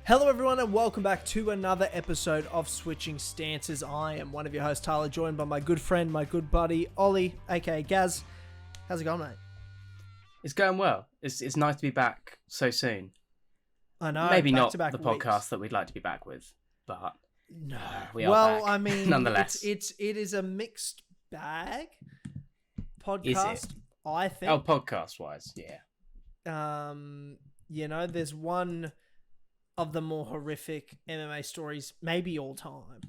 Hello everyone and welcome back to another episode of Switching Stances. I am one of your hosts, Tyler, joined by my good friend, my good buddy, Ollie, aka Gaz. How's it going, mate? It's going well. It's nice to be back so soon. I know. Maybe not back-to-back the weeks. podcast that we'd like to be back with, but no. We are back. I mean, nonetheless, it is a mixed bag podcast. Is it? I think. Oh, podcast wise, yeah. There's one of the more horrific MMA stories, maybe all time,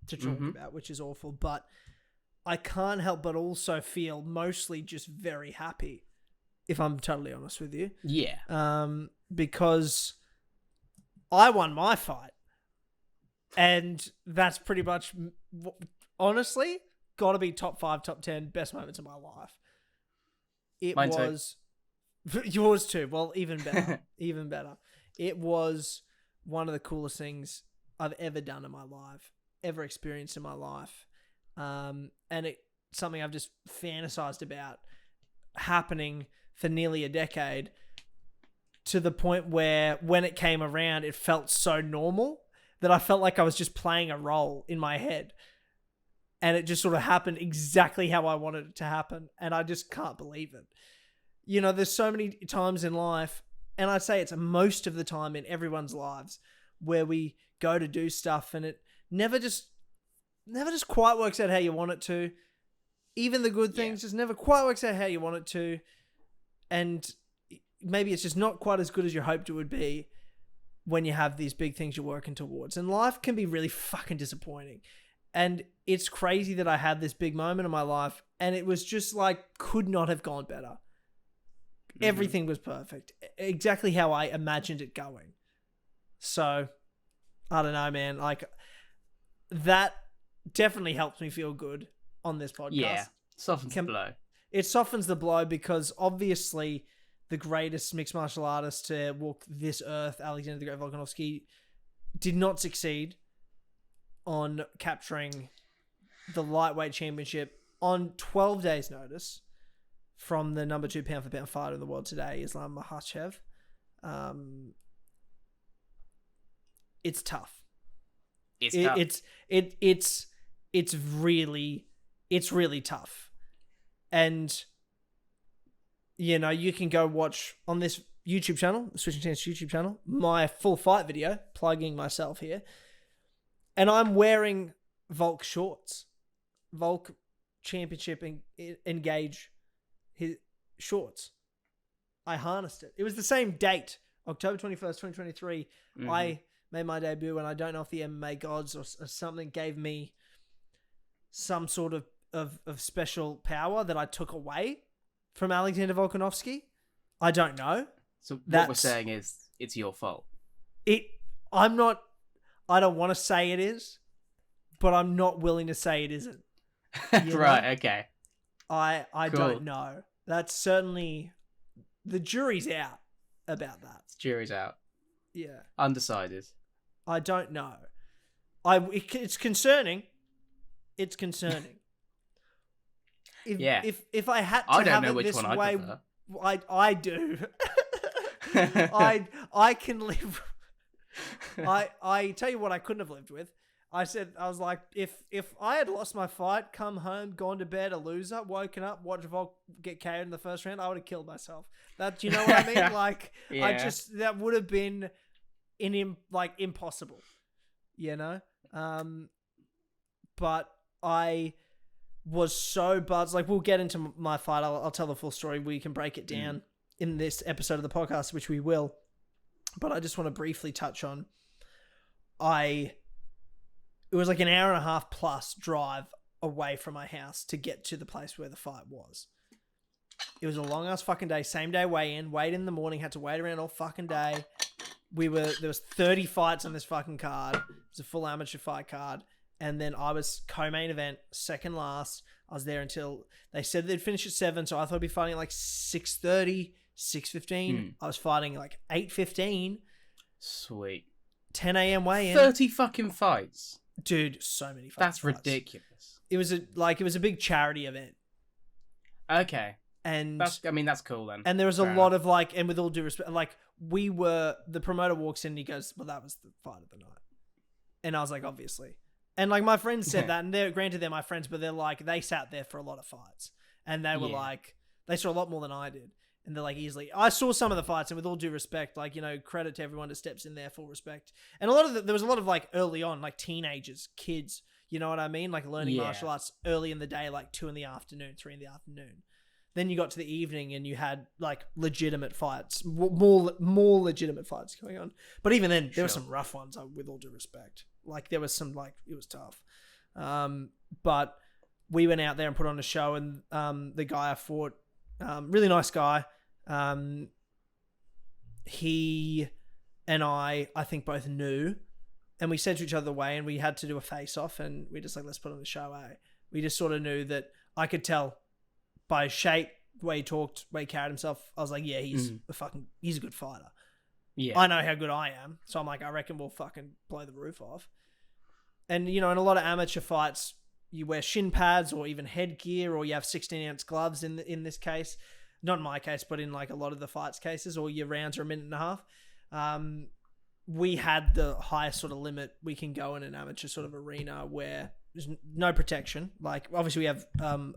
to talk about, which is awful. But I can't help but also feel mostly just very happy, if I'm totally honest with you. Yeah. Because I won my fight. And that's pretty much, honestly, got to be top 5, top 10 best moments of my life. Mine was too. Yours too. Well, even better. Even better. It was one of the coolest things I've ever done in my life, ever experienced in my life. And it's something I've just fantasized about happening for nearly a decade, to the point where when it came around, it felt so normal that I felt like I was just playing a role in my head. And it just sort of happened exactly how I wanted it to happen. And I just can't believe it. You know, there's so many times in life, and I'd say it's most of the time in everyone's lives, where we go to do stuff and it never just quite works out how you want it to. Even the good things just never quite works out how you want it to. And maybe it's just not quite as good as you hoped it would be when you have these big things you're working towards. And life can be really fucking disappointing. And it's crazy that I had this big moment in my life and it was just like, could not have gone better. Everything was perfect. Exactly how I imagined it going. So, I don't know, man. Like, that definitely helps me feel good on this podcast. Yeah. Softens the blow. It softens the blow because obviously the greatest mixed martial artist to walk this earth, Alexander the Great Volkanovski, did not succeed on capturing the lightweight championship on 12 days' notice from the number 2 pound for pound fighter in the world today, Islam Makhachev. It's tough. It's really tough. And you know, you can go watch on this YouTube channel, the Switching Stance YouTube channel, my full fight video, plugging myself here. And I'm wearing Volk shorts. Volk Championship Engage his shorts. I harnessed it. It was the same date, October 21st, 2023. I made my debut, and I don't know if the MMA gods or something gave me some sort of special power that I took away from Alexander Volkanovski. I don't know. So what we're saying is it's your fault. I don't want to say it is, but I'm not willing to say it isn't. Right, okay. I Cool. don't know. That's certainly, the jury's out about that. Jury's out. Yeah. Undecided. I don't know. It's concerning. It's concerning. If I had to have it this way, I do. I can live. I tell you what I couldn't have lived with. I was like, if I had lost my fight, come home, gone to bed a loser, woken up, watched Volk get KO'd in the first round, I would have killed myself. You know what I mean? Like, yeah. That would have been impossible, you know? But I was so buzzed. Like, we'll get into my fight. I'll tell the full story. We can break it down in this episode of the podcast, which we will. But I just want to briefly touch on, it was like an hour and a half plus drive away from my house to get to the place where the fight was. It was a long ass fucking day. Same day weigh in the morning, had to wait around all fucking day. There was 30 fights on this fucking card. It was a full amateur fight card. And then I was co-main event, second last. I was there until they said they'd finish at 7. So I thought I'd be fighting at like 6:30, 6:15. I was fighting like 8:15. Sweet. 10 a.m. weigh-in. 30 fucking fights. Dude, so many fucking That's fights. ridiculous. It was a big charity event. Okay. And that's cool then. And there was a lot of like, and with all due respect, like the promoter walks in and he goes, well, that was the fight of the night. And I was like, obviously. And like my friends said that, and they're my friends, but they're like, they sat there for a lot of fights. And they were like, they saw a lot more than I did. And they're like, easily. I saw some of the fights, and with all due respect, like, you know, credit to everyone that steps in there, full respect. And there was a lot of like early on, like teenagers, kids, you know what I mean? Like learning martial arts early in the day, like 2 PM, 3 PM. Then you got to the evening and you had like legitimate fights, more legitimate fights going on. But even then, there were some rough ones, with all due respect. Like there was some, like, it was tough. But we went out there and put on a show, and the guy I fought, really nice guy. He and I think both knew, and we said to each other the way, and we had to do a face off, and we just like, let's put on a show. We just sort of knew that I could tell by his shape, the way he talked, the way he carried himself. I was like, yeah, he's a good fighter. Yeah. I know how good I am. So I'm like, I reckon we'll fucking blow the roof off. And, you know, in a lot of amateur fights, you wear shin pads or even headgear, or you have 16-ounce gloves in this case. Not in my case, but in like a lot of the fights cases, or your rounds are a minute and a half. We had the highest sort of limit we can go in an amateur sort of arena where there's no protection. Like, obviously we have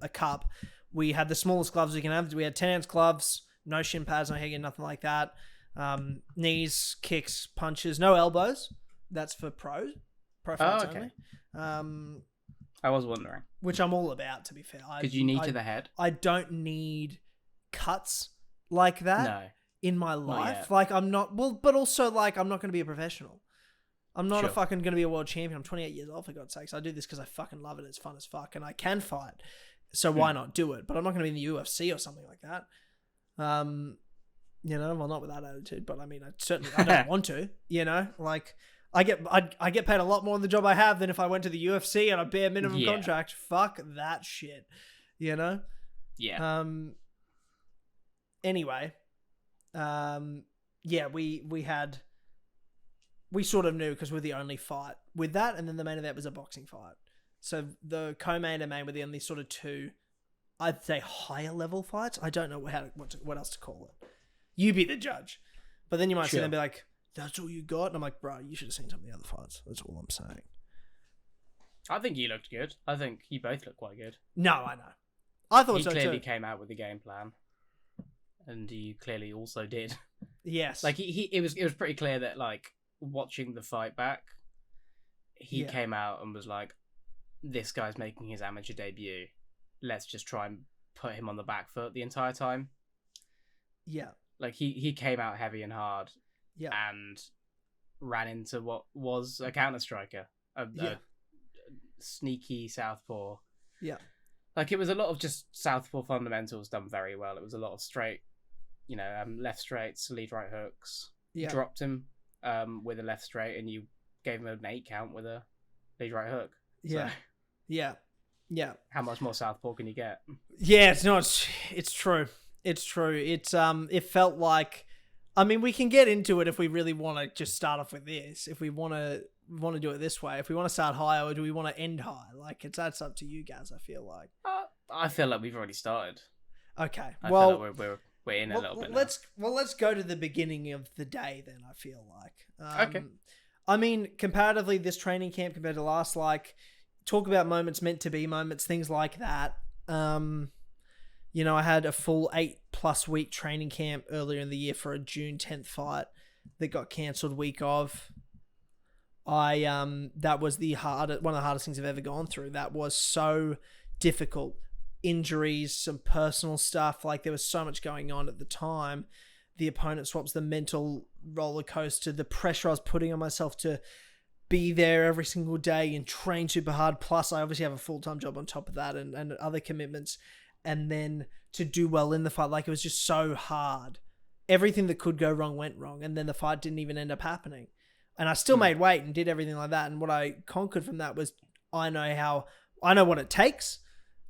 a cup. We had the smallest gloves we can have. We had 10-ounce gloves, no shin pads, no headgear, nothing like that. Knees, kicks, punches, no elbows. That's for pro fights only. I was wondering. Which I'm all about, to be fair. Because you need to the head. I don't need cuts like that in my life. Like, I'm not... Well, but also, like, I'm not going to be a professional. I'm not fucking going to be a world champion. I'm 28 years old, for God's sakes. I do this because I fucking love it. It's fun as fuck. And I can fight. So why not do it? But I'm not going to be in the UFC or something like that. You know, well, not with that attitude, but I mean, I don't want to, you know, like I get paid a lot more on the job I have than if I went to the UFC on a bare minimum contract. Fuck that shit, you know? Yeah. Anyway, we sort of knew because we're the only fight with that, and then the main event was a boxing fight. So the co-main and main were the only sort of two, I'd say, higher level fights. I don't know what else to call it. You be the judge. But then you might sit there and be like, that's all you got? And I'm like, bro, you should have seen some of the other fights. That's all I'm saying. I think you looked good. I think you both looked quite good. No, I know. I thought so too. He clearly came out with a game plan. And you clearly also did. Yes. Like, it was pretty clear that, like, watching the fight back, he came out and was like, this guy's making his amateur debut. Let's just try and put him on the back foot the entire time. Yeah. Like, he came out heavy and hard and ran into what was a counter-striker. A sneaky southpaw. Yeah. Like, it was a lot of just southpaw fundamentals done very well. It was a lot of straight, you know, left straights, lead right hooks. Yeah. Dropped him with a left straight, and you gave him an 8 count with a lead right hook. Yeah. So, yeah. How much more southpaw can you get? Yeah, it's true. It's true. It felt like, I mean, we can get into it if we really want to just start off with this. If we want to do it this way, if we want to start high, or do we want to end high? Like, that's up to you guys, I feel like. I feel like we've already started. Okay. I feel like we're in a little bit now. Let's go to the beginning of the day then, I feel like. Okay. I mean, comparatively, this training camp compared to last, like, talk about moments meant to be moments, things like that. You know, I had a full 8+ week training camp earlier in the year for a June 10th fight that got cancelled week of. That was one of the hardest things I've ever gone through. That was so difficult. Injuries, some personal stuff. Like, there was so much going on at the time. The opponent swaps, the mental roller coaster, the pressure I was putting on myself to be there every single day and train super hard. Plus, I obviously have a full-time job on top of that and other commitments. And then to do well in the fight, like, it was just so hard. Everything that could go wrong went wrong. And then the fight didn't even end up happening. And I still made weight and did everything like that. And what I conquered from that was I know what it takes.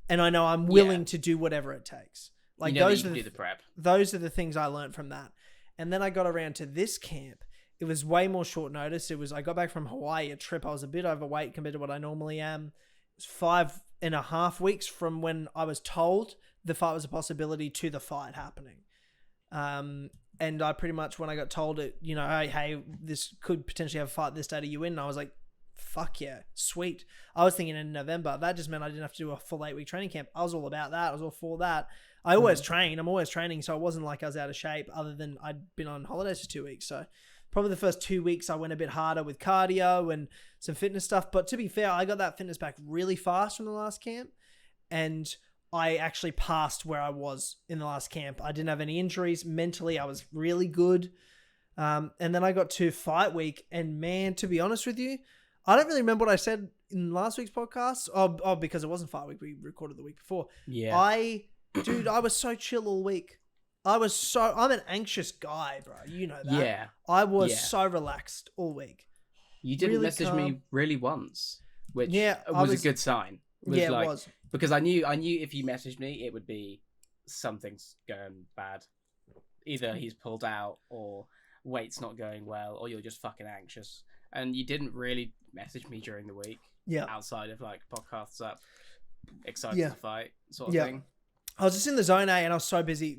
And I know I'm willing to do whatever it takes. Like, you know, those are the prep. Those are the things I learned from that. And then I got around to this camp. It was way more short notice. I got back from Hawaii, a trip. I was a bit overweight compared to what I normally am. It was 5.5 weeks from when I was told the fight was a possibility to the fight happening. And I pretty much, when I got told it, you know, hey, this could potentially have a fight this day, do you win? And I was like, fuck yeah, sweet. I was thinking in November. That just meant I didn't have to do a full 8-week training camp. I was all about that. I was all for that. I always train. I'm always training. So it wasn't like I was out of shape other than I'd been on holidays for 2 weeks. So probably the first 2 weeks I went a bit harder with cardio and some fitness stuff. But to be fair, I got that fitness back really fast from the last camp. And I actually passed where I was in the last camp. I didn't have any injuries. Mentally, I was really good. And then I got to fight week. And man, to be honest with you, I don't really remember what I said in last week's podcast. Oh, because it wasn't fight week. We recorded the week before. Yeah. I was so chill all week. I'm an anxious guy, bro. You know that. Yeah. I was so relaxed all week. You didn't really message calm. me really once, which Yeah, was a good sign. It was. Because I knew if you messaged me, it would be something's going bad. Either he's pulled out, or weight's not going well, or you're just fucking anxious. And you didn't really message me during the week. Yeah. Outside of like podcasts up, excited to fight sort of thing. I was just in the zone A and I was so busy.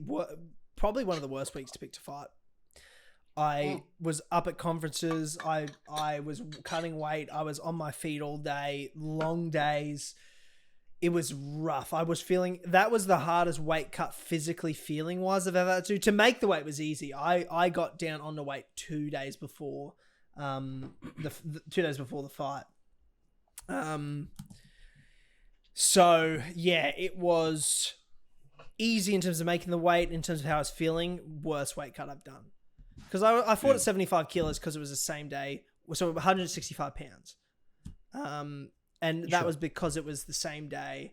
Probably one of the worst weeks to pick to fight. I was up at conferences. I was cutting weight. I was on my feet all day, long days. It was rough. I was feeling, that was the hardest weight cut physically feeling wise I've ever had to do. To make the weight was easy. I got down on the weight 2 days before, the 2 days before the fight. So yeah, it was easy in terms of making the weight, in terms of how I was feeling. Worst weight cut I've done. Because I fought at 75 kilos because it was the same day. So 165 pounds. And that was because it was the same day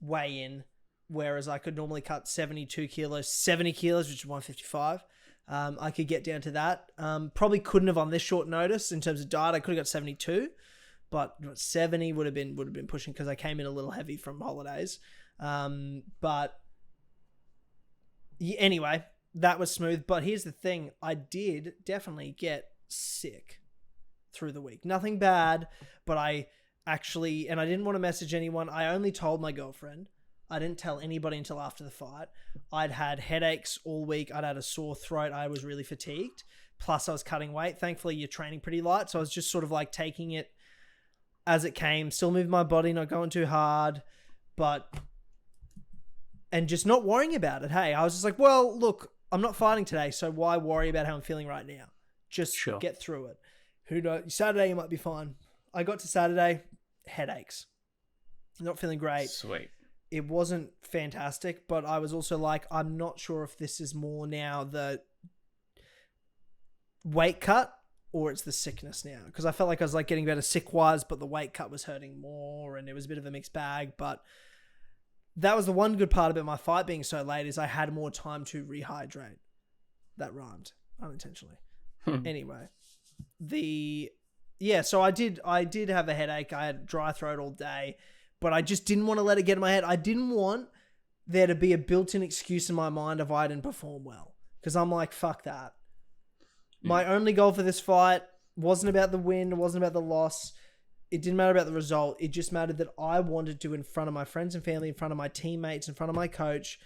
weigh in, whereas I could normally cut 72 kilos, 70 kilos, which is 155. I could get down to that. Probably couldn't have on this short notice in terms of diet. I could have got 72, but 70 would have been pushing because I came in a little heavy from holidays. But anyway, that was smooth. But here's the thing. I did definitely get sick through the week. Nothing bad, but I actually, and I didn't want to message anyone. I only told my girlfriend. I didn't tell anybody until after the fight. I'd had headaches all week. I'd had a sore throat. I was really fatigued. Plus I was cutting weight. Thankfully you're training pretty light. So I was just sort of like taking it as it came, still moving my body, not going too hard, and just not worrying about it. Hey, I was just like, well, look, I'm not fighting today. So why worry about how I'm feeling right now? Just get through it. Who knows? Saturday you might be fine. I got to Saturday, headaches. Not feeling great. Sweet. It wasn't fantastic, but I was also like, I'm not sure if this is more now the weight cut or it's the sickness now. Because I felt like I was like getting better sick-wise, but the weight cut was hurting more and it was a bit of a mixed bag. But that was the one good part about my fight being so late, is I had more time to rehydrate. That rhymed unintentionally. Anyway. So I did have a headache. I had dry throat all day, but I just didn't want to let it get in my head. I didn't want there to be a built-in excuse in my mind if I didn't perform well, because I'm like, fuck that. My only goal for this fight wasn't about the win. It wasn't about the loss. It didn't matter about the result. It just mattered that I wanted to, in front of my friends and family, in front of my teammates, in front of my coach,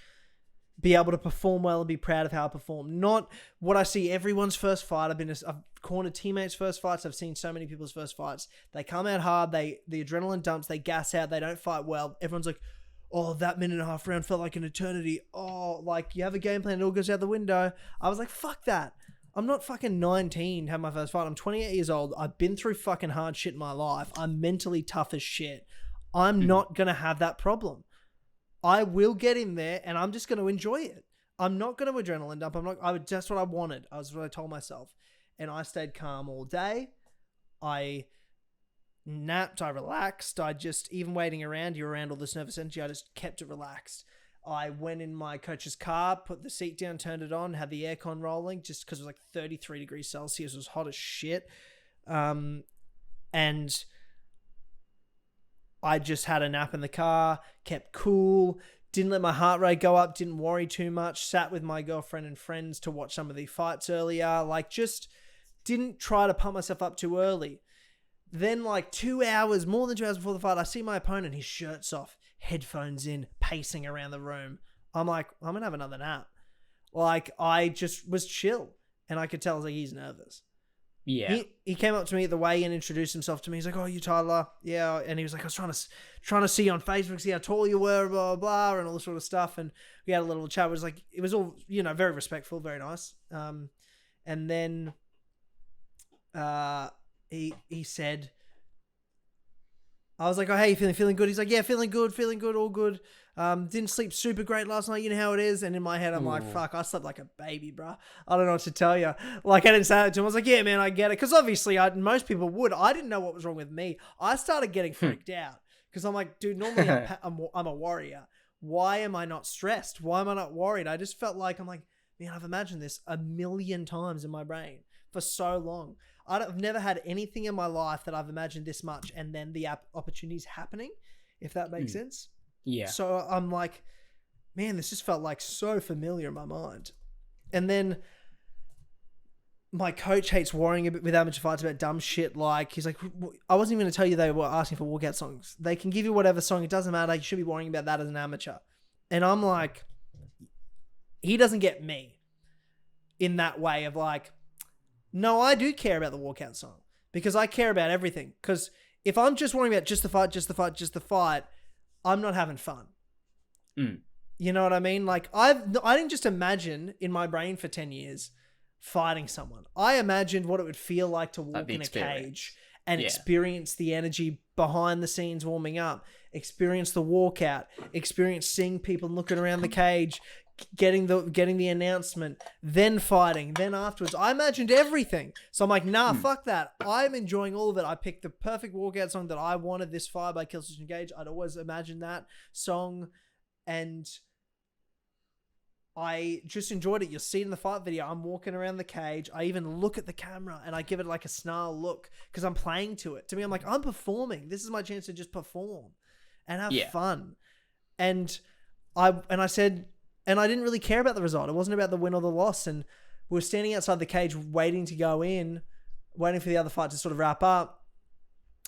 be able to perform well and be proud of how I performed. Not what I see everyone's first fight. I've cornered teammates' first fights. I've seen so many people's first fights. They come out hard. The adrenaline dumps. They gas out. They don't fight well. Everyone's like, oh, that minute and a half round felt like an eternity. Oh, like you have a game plan, it all goes out the window. I was like, fuck that. I'm not fucking 19 to have my first fight. I'm 28 years old. I've been through fucking hard shit in my life. I'm mentally tough as shit. I'm not going to have that problem. I will get in there and I'm just going to enjoy it. I'm not going to adrenaline dump. That's what I wanted. That's what I told myself. And I stayed calm all day. I napped. I relaxed. I just, even waiting around, you're around all this nervous energy, I just kept it relaxed. I went in my coach's car, put the seat down, turned it on, had the aircon rolling just because it was like 33 degrees Celsius. It was hot as shit. And I just had a nap in the car, kept cool, didn't let my heart rate go up, didn't worry too much, sat with my girlfriend and friends to watch some of the fights earlier, like just didn't try to pump myself up too early. Then like more than 2 hours before the fight, I see my opponent, his shirt's off. headphones in, pacing around the room. I'm like, I'm going to have another nap. Like, I just was chill. And I could tell, I was like, he's nervous. Yeah. He came up to me at the weigh and introduced himself to me. He's like, oh, you Tyler? Yeah. And he was like, I was trying to see you on Facebook, see how tall you were, blah, blah, blah, and all this sort of stuff. And we had a little chat. It was all, very respectful, very nice. And then he said, I was like, oh, hey, you feeling good? He's like, yeah, feeling good, all good. Didn't sleep super great last night, you know how it is. And in my head, I'm like, fuck, I slept like a baby, bro. I don't know what to tell you. Like, I didn't say that to him. I was like, yeah, man, I get it. Because obviously, most people would. I didn't know what was wrong with me. I started getting freaked out. Because I'm like, dude, normally I'm a warrior. Why am I not stressed? Why am I not worried? I just felt like, I'm like, man, I've imagined this a million times in my brain for so long. I've never had anything in my life that I've imagined this much, and then the opportunity's happening, if that makes sense. Yeah. So I'm like, man, this just felt like so familiar in my mind. And then my coach hates worrying a bit with amateur fights about dumb shit. Like, he's like, I wasn't even going to tell you they were asking for walkout songs. They can give you whatever song. It doesn't matter. You should be worrying about that as an amateur. And I'm like, he doesn't get me in that way of like, no, I do care about the walkout song because I care about everything. Because if I'm just worrying about just the fight, I'm not having fun. You know what I mean? Like, I didn't just imagine in my brain for 10 years fighting someone. I imagined what it would feel like to walk in a cage and experience the energy behind the scenes warming up, experience the walkout, experience seeing people looking around the cage, getting the announcement, then fighting, then afterwards. I imagined everything. So I'm like, nah, fuck that. I'm enjoying all of it. I picked the perfect walkout song that I wanted, This Fire by Killswitch Engage. I'd always imagined that song, and I just enjoyed it. You'll see it in the fight video. I'm walking around the cage. I even look at the camera and I give it like a snarl look because I'm playing to it. To me, I'm like, I'm performing. This is my chance to just perform and have fun. And I said, and I didn't really care about the result. It wasn't about the win or the loss. And we were standing outside the cage waiting to go in, waiting for the other fight to sort of wrap up.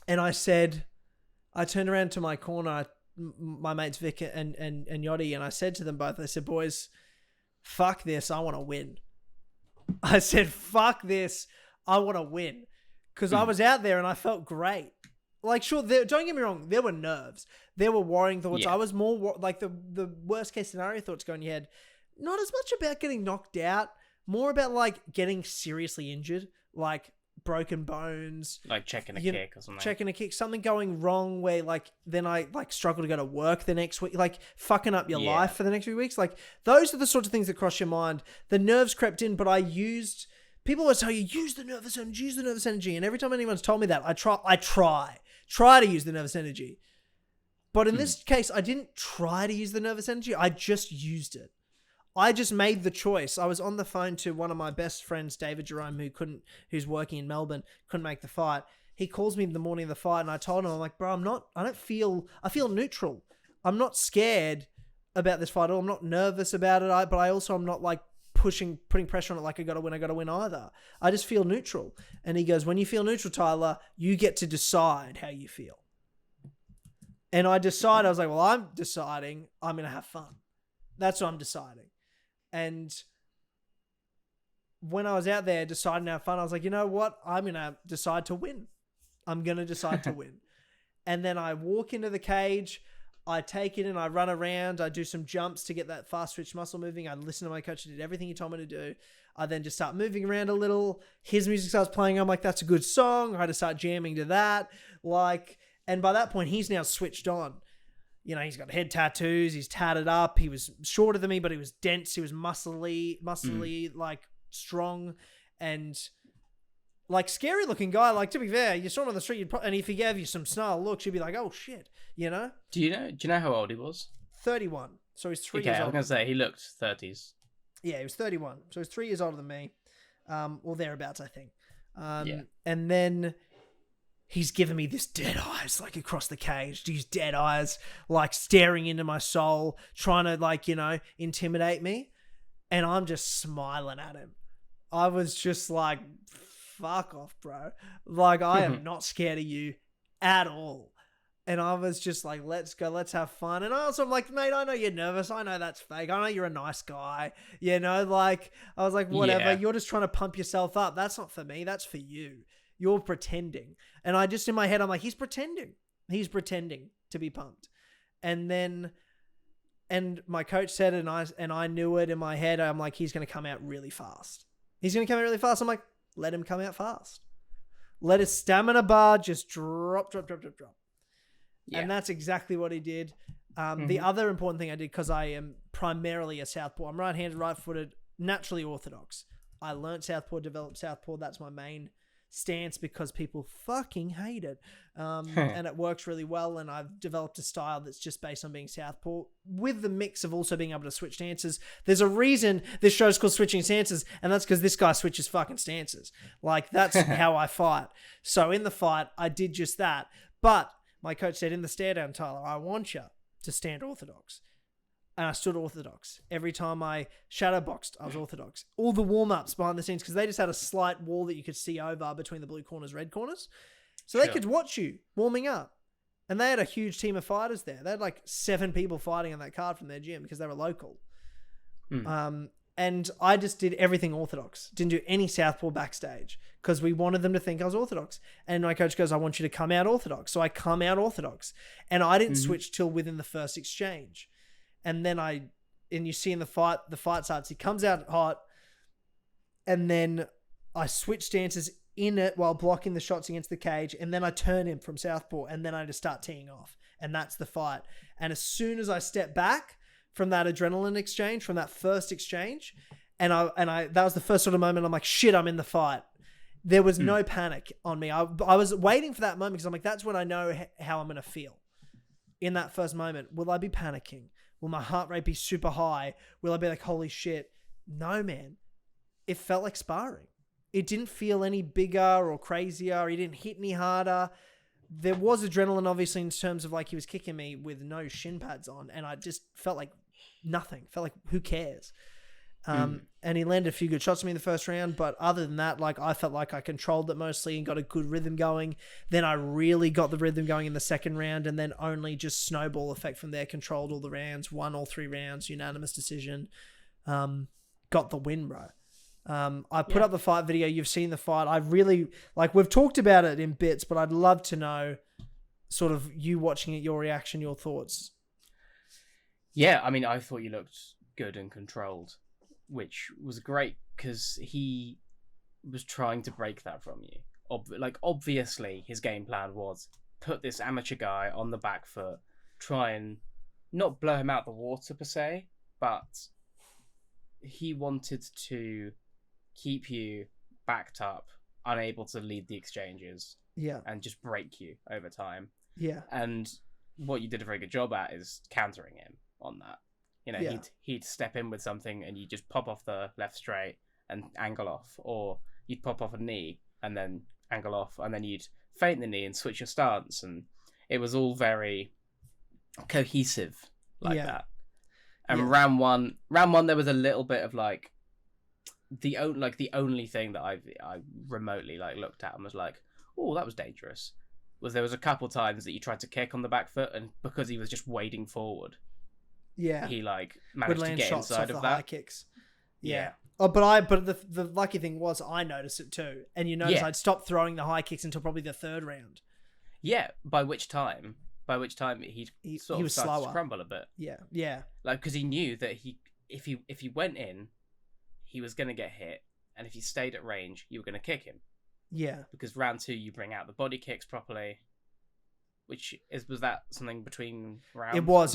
And I turned around to my corner, my mates Vic and Yachty, and I said to them both, I said, boys, fuck this, I want to win. I said, fuck this, I want to win. Because I was out there and I felt great. Like, sure, don't get me wrong, there were nerves. There were worrying thoughts. I was more like the worst case scenario thoughts going in your head. Not as much about getting knocked out, more about like getting seriously injured, like broken bones. Like checking a kick or something. Checking a kick, something going wrong where like then I like struggle to go to work the next week, like fucking up your life for the next few weeks. Like those are the sorts of things that cross your mind. The nerves crept in, but people always tell you, use the nervous energy. And every time anyone's told me that, I try to use the nervous energy. But in this case, I didn't try to use the nervous energy. I just used it. I just made the choice. I was on the phone to one of my best friends, David Jerome, who's working in Melbourne, couldn't make the fight. He calls me in the morning of the fight and I told him, I'm like, bro, I feel neutral. I'm not scared about this fight at all. I'm not nervous about it, but I also am not like putting pressure on it like I gotta win either. I just feel neutral. And he goes, when you feel neutral, Tyler, you get to decide how you feel. And I decided, I was like, well, I'm deciding I'm going to have fun. That's what I'm deciding. And when I was out there deciding to have fun, I was like, you know what? I'm going to decide to win. I'm going to decide to win. And then I walk into the cage, I take it in, I run around, I do some jumps to get that fast twitch muscle moving. I listen to my coach, I did everything he told me to do. I then just start moving around a little. His music starts playing. I'm like, that's a good song. I had to start jamming to that. And by that point, he's now switched on. You know, he's got head tattoos. He's tatted up. He was shorter than me, but he was dense. He was muscly, like strong and like scary looking guy. Like, to be fair, you saw him on the street, and if he gave you some snarl looks, you'd be like, oh shit, you know? Do you know how old he was? 31. So he's 3 years old. I was going to say, he looked 30s. Yeah, he was 31. So he's 3 years older than me. Or thereabouts, I think. And then he's given me this dead eyes, like across the cage, these dead eyes, like staring into my soul, trying to like, you know, intimidate me. And I'm just smiling at him. I was just like, fuck off, bro. Like, I am not scared of you at all. And I was just like, let's go, let's have fun. And I'm like, mate, I know you're nervous. I know that's fake. I know you're a nice guy. Like, I was like, whatever. Yeah. You're just trying to pump yourself up. That's not for me. That's for you. You're pretending. And I just, in my head, I'm like, he's pretending. He's pretending to be pumped. And my coach said it, and I knew it in my head. I'm like, he's going to come out really fast. He's going to come out really fast. I'm like, let him come out fast. Let his stamina bar just drop. Yeah. And that's exactly what he did. The other important thing I did, because I am primarily a southpaw, I'm right-handed, right-footed, naturally orthodox. I learned southpaw, developed southpaw. That's my main stance because people fucking hate it. And it works really well. And I've developed a style that's just based on being southpaw with the mix of also being able to switch stances. There's a reason this show's called Switching Stances, and that's because this guy switches fucking stances. Like, that's how I fight. So in the fight, I did just that. But my coach said, in the stare down, Tyler, I want you to stand orthodox. And I stood orthodox. Every time I shadow boxed, I was orthodox. All the warm-ups behind the scenes, because they just had a slight wall that you could see over between the blue corners, red corners. So they could watch you warming up. And they had a huge team of fighters there. They had like 7 people fighting on that card from their gym because they were local. And I just did everything orthodox. Didn't do any southpaw backstage because we wanted them to think I was orthodox. And my coach goes, I want you to come out orthodox. So I come out orthodox. And I didn't switch till within the first exchange. And then you see in the fight starts, he comes out hot. And then I switch stances in it while blocking the shots against the cage. And then I turn him from southpaw. And then I just start teeing off. And that's the fight. And as soon as I step back from that adrenaline exchange, from that first exchange, and I that was the first sort of moment I'm like, shit, I'm in the fight. There was no panic on me. I was waiting for that moment because I'm like, that's when I know how I'm going to feel. In that first moment, will I be panicking? Will my heart rate be super high? Will I be like, holy shit? No, man. It felt like sparring. It didn't feel any bigger or crazier. He didn't hit any harder. There was adrenaline, obviously, in terms of like he was kicking me with no shin pads on, and I just felt like nothing. Felt like, who cares? And he landed a few good shots on me in the first round, but other than that, like, I felt like I controlled it mostly and got a good rhythm going. Then I really got the rhythm going in the second round, and then only just snowball effect from there, controlled all the rounds, won all 3 rounds, unanimous decision, got the win, bro. I put up the fight video. You've seen the fight. I really, like, we've talked about it in bits, but I'd love to know sort of you watching it, your reaction, your thoughts. Yeah, I mean, I thought you looked good and controlled, which was great because he was trying to break that from you. Obviously, his game plan was put this amateur guy on the back foot, try and not blow him out the water per se, but he wanted to keep you backed up, unable to lead the exchanges, and just break you over time. And what you did a very good job at is countering him on that. You know, he'd step in with something and you just pop off the left straight and angle off, or you'd pop off a knee and then angle off, and then you'd feint the knee and switch your stance, and it was all very cohesive like that. And round one, there was a little bit of like the only thing that I remotely like looked at and was like, oh, that was dangerous. Was there was a couple times that you tried to kick on the back foot, and because he was just wading forward, he like managed to get inside of that. High kicks. Oh, but the lucky thing was I noticed it too, and you notice I'd stopped throwing the high kicks until probably the 3rd round. Yeah, by which time he sort of started slower to crumble a bit. Yeah. Like, because he knew that if he went in, he was going to get hit, and if he stayed at range, you were going to kick him. Yeah. Because round 2, you bring out the body kicks properly. Was that something between rounds? It was.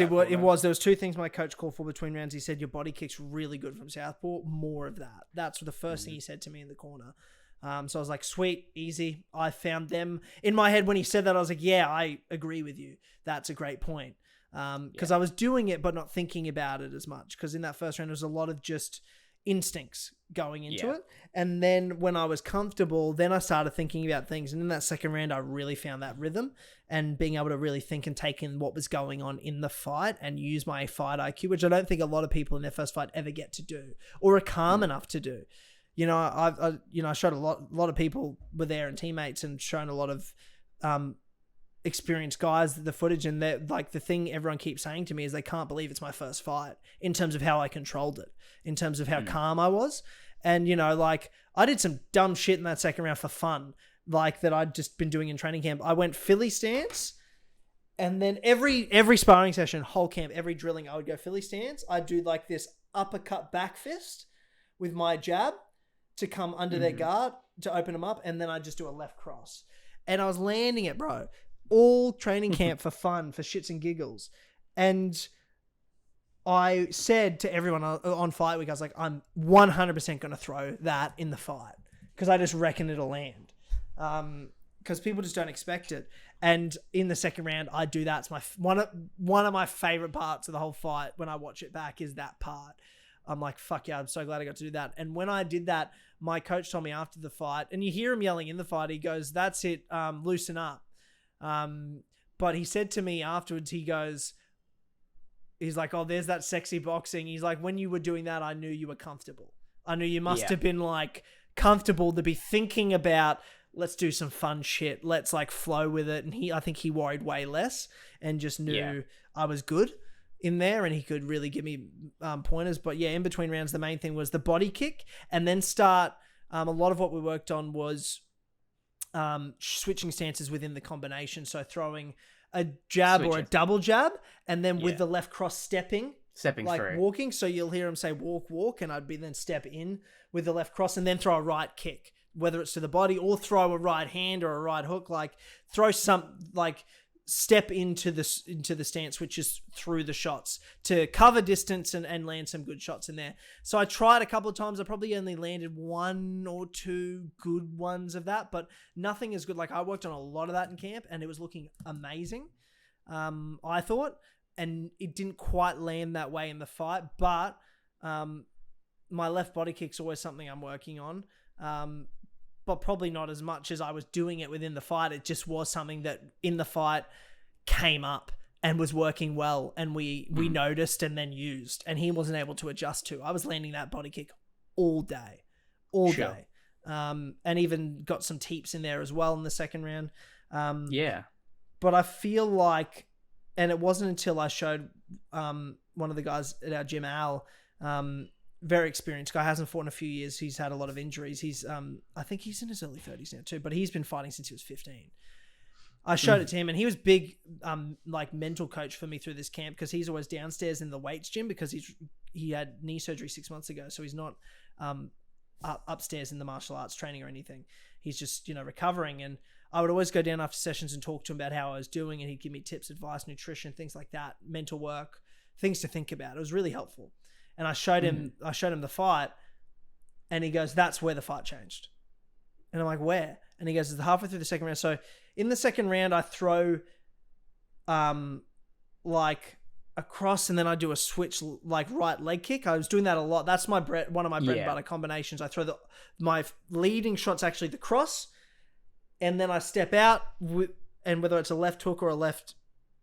There was 2 things my coach called for between rounds. He said, your body kick's really good from southpaw. More of that. That's the first thing he said to me in the corner. So I was like, sweet, easy. I found them. In my head, when he said that, I was like, yeah, I agree with you. That's a great point. Because I was doing it, but not thinking about it as much. Because in that first round, there was a lot of just instincts going into it. And then when I was comfortable, then I started thinking about things. And in that second round, I really found that rhythm and being able to really think and take in what was going on in the fight and use my fight IQ, which I don't think a lot of people in their first fight ever get to do or are calm enough to do. You know, I showed a lot of people were there and teammates and shown a lot of experienced guys the footage, and they're like, the thing everyone keeps saying to me is they can't believe it's my first fight in terms of how I controlled it, in terms of how calm I was. And, you know, like I did some dumb shit in that second round for fun, like that I'd just been doing in training camp. I went Philly stance, and then every sparring session, whole camp, every drilling, I would go Philly stance. I'd do like this uppercut back fist with my jab to come under their guard to open them up, and then I'd just do a left cross. And I was landing it, bro, all training camp for fun, for shits and giggles. And I said to everyone on fight week, I was like, I'm 100% going to throw that in the fight because I just reckon it'll land. Because people just don't expect it. And in the second round, I do that. It's one of my favorite parts of the whole fight. When I watch it back, is that part. I'm like, fuck yeah, I'm so glad I got to do that. And when I did that, my coach told me after the fight, and you hear him yelling in the fight, he goes, that's it, loosen up. But he said to me afterwards, he's like, oh, there's that sexy boxing. He's like, when you were doing that, I knew you were comfortable. I knew you must have been like comfortable to be thinking about, let's do some fun shit. Let's like flow with it. And I think he worried way less and just knew I was good in there, and he could really give me pointers. But yeah, in between rounds, the main thing was the body kick, and then start. A lot of what we worked on was switching stances within the combination. So throwing a jab or a double jab, and then with the left cross stepping like through, walking. So you'll hear him say walk, walk, and I'd be then step in with the left cross and then throw a right kick, whether it's to the body or throw a right hand or a right hook, like throw some, like step into the stance, which is through the shots to cover distance and land some good shots in there. So I tried a couple of times. I probably only landed one or two good ones of that, but nothing as good. Like I worked on a lot of that in camp, and it was looking amazing. I thought, and it didn't quite land that way in the fight, but my left body kick's always something I'm working on. But probably not as much as I was doing it within the fight. It just was something that in the fight came up and was working well, and we noticed and then used, and he wasn't able to adjust to. I was landing that body kick all day. And even got some teeps in there as well in the second round. But I feel like, and it wasn't until I showed one of the guys at our gym, Al, very experienced guy, hasn't fought in a few years. He's had a lot of injuries. He's, I think he's in his early 30s now too, but he's been fighting since he was 15. I showed it to him, and he was big, like mental coach for me through this camp, because he's always downstairs in the weights gym because he had knee surgery 6 months ago. So he's not, upstairs in the martial arts training or anything. He's just, recovering. And I would always go down after sessions and talk to him about how I was doing, and he'd give me tips, advice, nutrition, things like that, mental work, things to think about. It was really helpful. And I showed him the fight, and he goes, that's where the fight changed. And I'm like, where? And he goes, it's halfway through the second round. So in the second round, I throw like a cross, and then I do a switch, like right leg kick. I was doing that a lot. That's one of my bread and butter combinations. I throw my leading shot's actually the cross, and then I step out and whether it's a left hook or a left,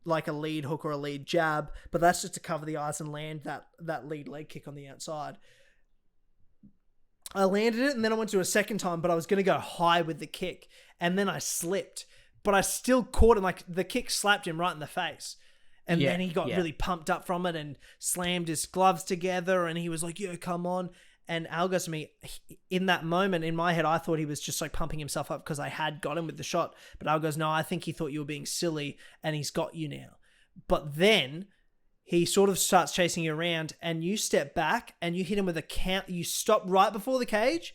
like a lead hook or a lead jab, but that's just to cover the eyes and land that lead leg kick on the outside. I landed it, and then I went to a second time, but I was going to go high with the kick, and then I slipped, but I still caught him. Like the kick slapped him right in the face, and then he got really pumped up from it and slammed his gloves together, and he was like, "Yeah, come on." And Al goes to me, in that moment, in my head, I thought he was just like pumping himself up because I had got him with the shot. But Al goes, no, I think he thought you were being silly, and he's got you now. But then he sort of starts chasing you around, and you step back and you hit him with a count. You stop right before the cage,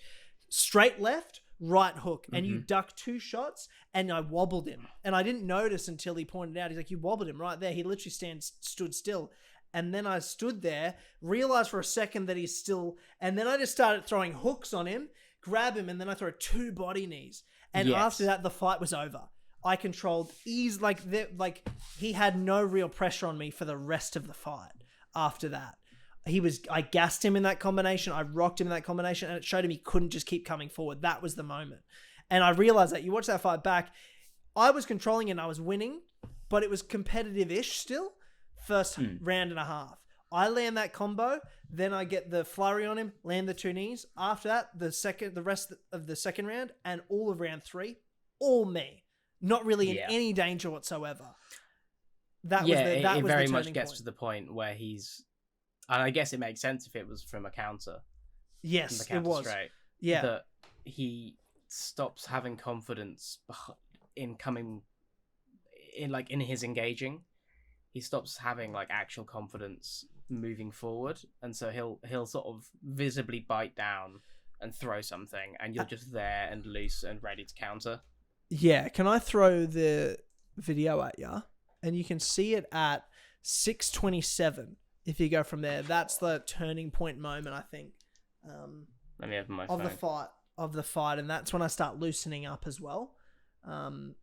straight left, right hook, and you duck two shots, and I wobbled him. And I didn't notice until he pointed out. He's like, you wobbled him right there. He literally stood still. And then I stood there, realized for a second that he's still, and then I just started throwing hooks on him, grab him, and then I throw 2 body knees. And after that, the fight was over. I controlled ease, like he had no real pressure on me for the rest of the fight. After that, I gassed him in that combination. I rocked him in that combination, and it showed him he couldn't just keep coming forward. That was the moment. And I realized that you watch that fight back, I was controlling and I was winning, but it was competitive-ish still. First round and a half. I land that combo, then I get the flurry on him, land the 2 knees. After that, the rest of the second round and all of round 3, all me. not really in Yeah. any danger whatsoever. That Yeah, was it the very turning much gets point. to the point where he's, and I guess it makes sense if it was from a counter, from the Yes, it counter was. straight, Yeah. that he stops having confidence in coming in, like in his engaging. He stops having like actual confidence moving forward, and so he'll sort of visibly bite down and throw something, and you're just there and loose and ready to counter. Yeah, can I throw the video at you? And you can see it at 6:27. If you go from there, that's the turning point moment, I think, Let me open my of phone. the fight, and that's when I start loosening up as well, and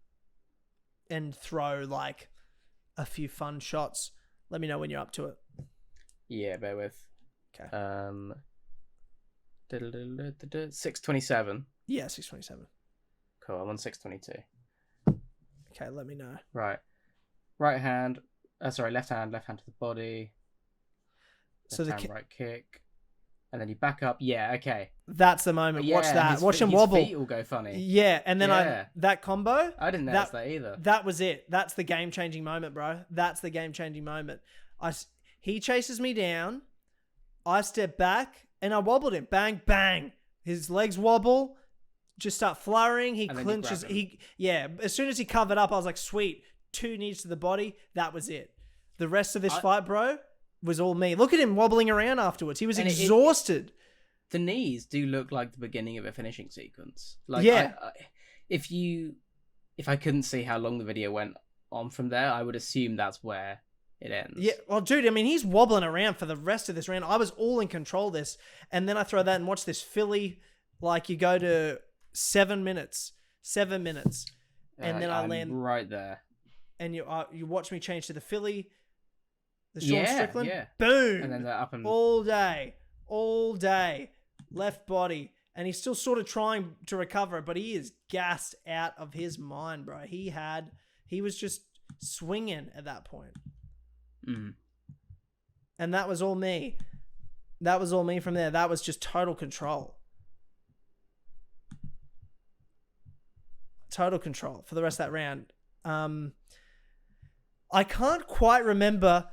throw like a few fun shots. Let me know when you're up to it. Yeah, bear with. Okay. 6:27. Yeah, 6:27. Cool. I'm on 6:22. Okay, let me know. Right. Right hand. Left hand. Left hand to the body. So Left hand, right kick, and then you back up. Yeah. Okay. That's the moment. Yeah, Watch that. Watch him his wobble. feet will go funny. Yeah, and then Yeah. that combo. I didn't notice that either. That was it. That's the game-changing moment, bro. That's the game-changing moment. He chases me down. I step back, and I wobbled him. Bang, bang. His legs wobble. Just start flurrying. He And then you clinches. grab him. As soon as he covered up, I was like, sweet. 2 knees to the body. That was it. The rest of this fight, bro, was all me. Look at him wobbling around afterwards. He was exhausted. The knees do look like the beginning of a finishing sequence. Like, yeah. If I couldn't see how long the video went on from there, I would assume that's where it ends. Yeah, well, dude, I mean, he's wobbling around for the rest of this round. I was all in control of this. And then I throw that and watch this Philly, like you go to 7 minutes. 7 minutes. And then I I'm land. right there. And you watch me change to the Philly. The Sean Strickland. Yeah. Boom. And then they're up and... All day. Left body. And he's still sort of trying to recover, but he is gassed out of his mind, bro. He was just swinging at that point. Mm. And that was all me. That was all me from there. That was just total control. Total control for the rest of that round. I can't quite remember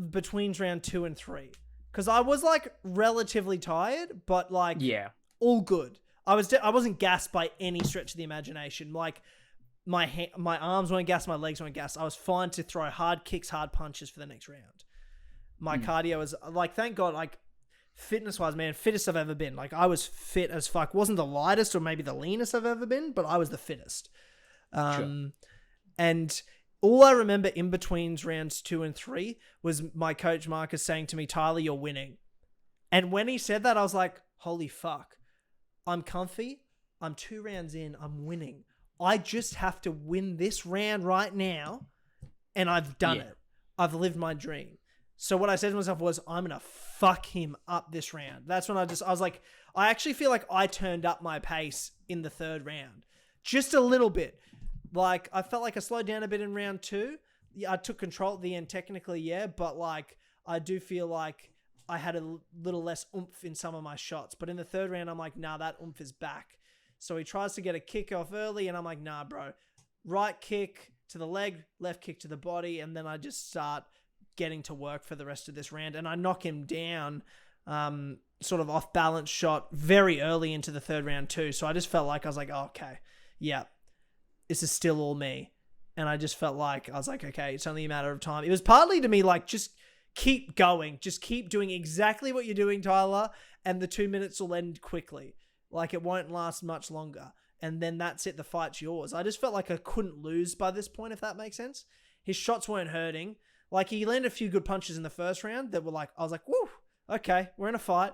between round 2 and 3. Because I was like relatively tired, but like all good. I wasn't gassed by any stretch of the imagination. Like my arms weren't gassed, my legs weren't gassed. I was fine to throw hard kicks, hard punches for the next round. My cardio was like, thank God, like fitness wise, man, fittest I've ever been. Like I was fit as fuck. Wasn't the lightest or maybe the leanest I've ever been, but I was the fittest. Sure. And all I remember in between rounds 2 and 3 was my coach Marcus saying to me, Tyler, you're winning. And when he said that, I was like, holy fuck. I'm comfy. I'm 2 rounds in. I'm winning. I just have to win this round right now. And I've done it. I've lived my dream. So what I said to myself was, I'm going to fuck him up this round. That's when I was like, I actually feel like I turned up my pace in the 3rd round. Just a little bit. Like, I felt like I slowed down a bit in round 2. Yeah, I took control at the end technically, yeah. But, like, I do feel like I had a little less oomph in some of my shots. But in the 3rd round, I'm like, nah, that oomph is back. So he tries to get a kick off early, and I'm like, nah, bro. Right kick to the leg, left kick to the body, and then I just start getting to work for the rest of this round. And I knock him down, sort of off-balance shot very early into the 3rd round too. So I just felt like I was like, oh, okay, yeah. This is still all me. And I just felt like, I was like, okay, it's only a matter of time. It was partly to me like, just keep going. Just keep doing exactly what you're doing, Tyler. And the 2 minutes will end quickly. Like it won't last much longer. And then that's it. The fight's yours. I just felt like I couldn't lose by this point, if that makes sense. His shots weren't hurting. Like he landed a few good punches in the 1st round that were like, I was like, woo, okay, we're in a fight.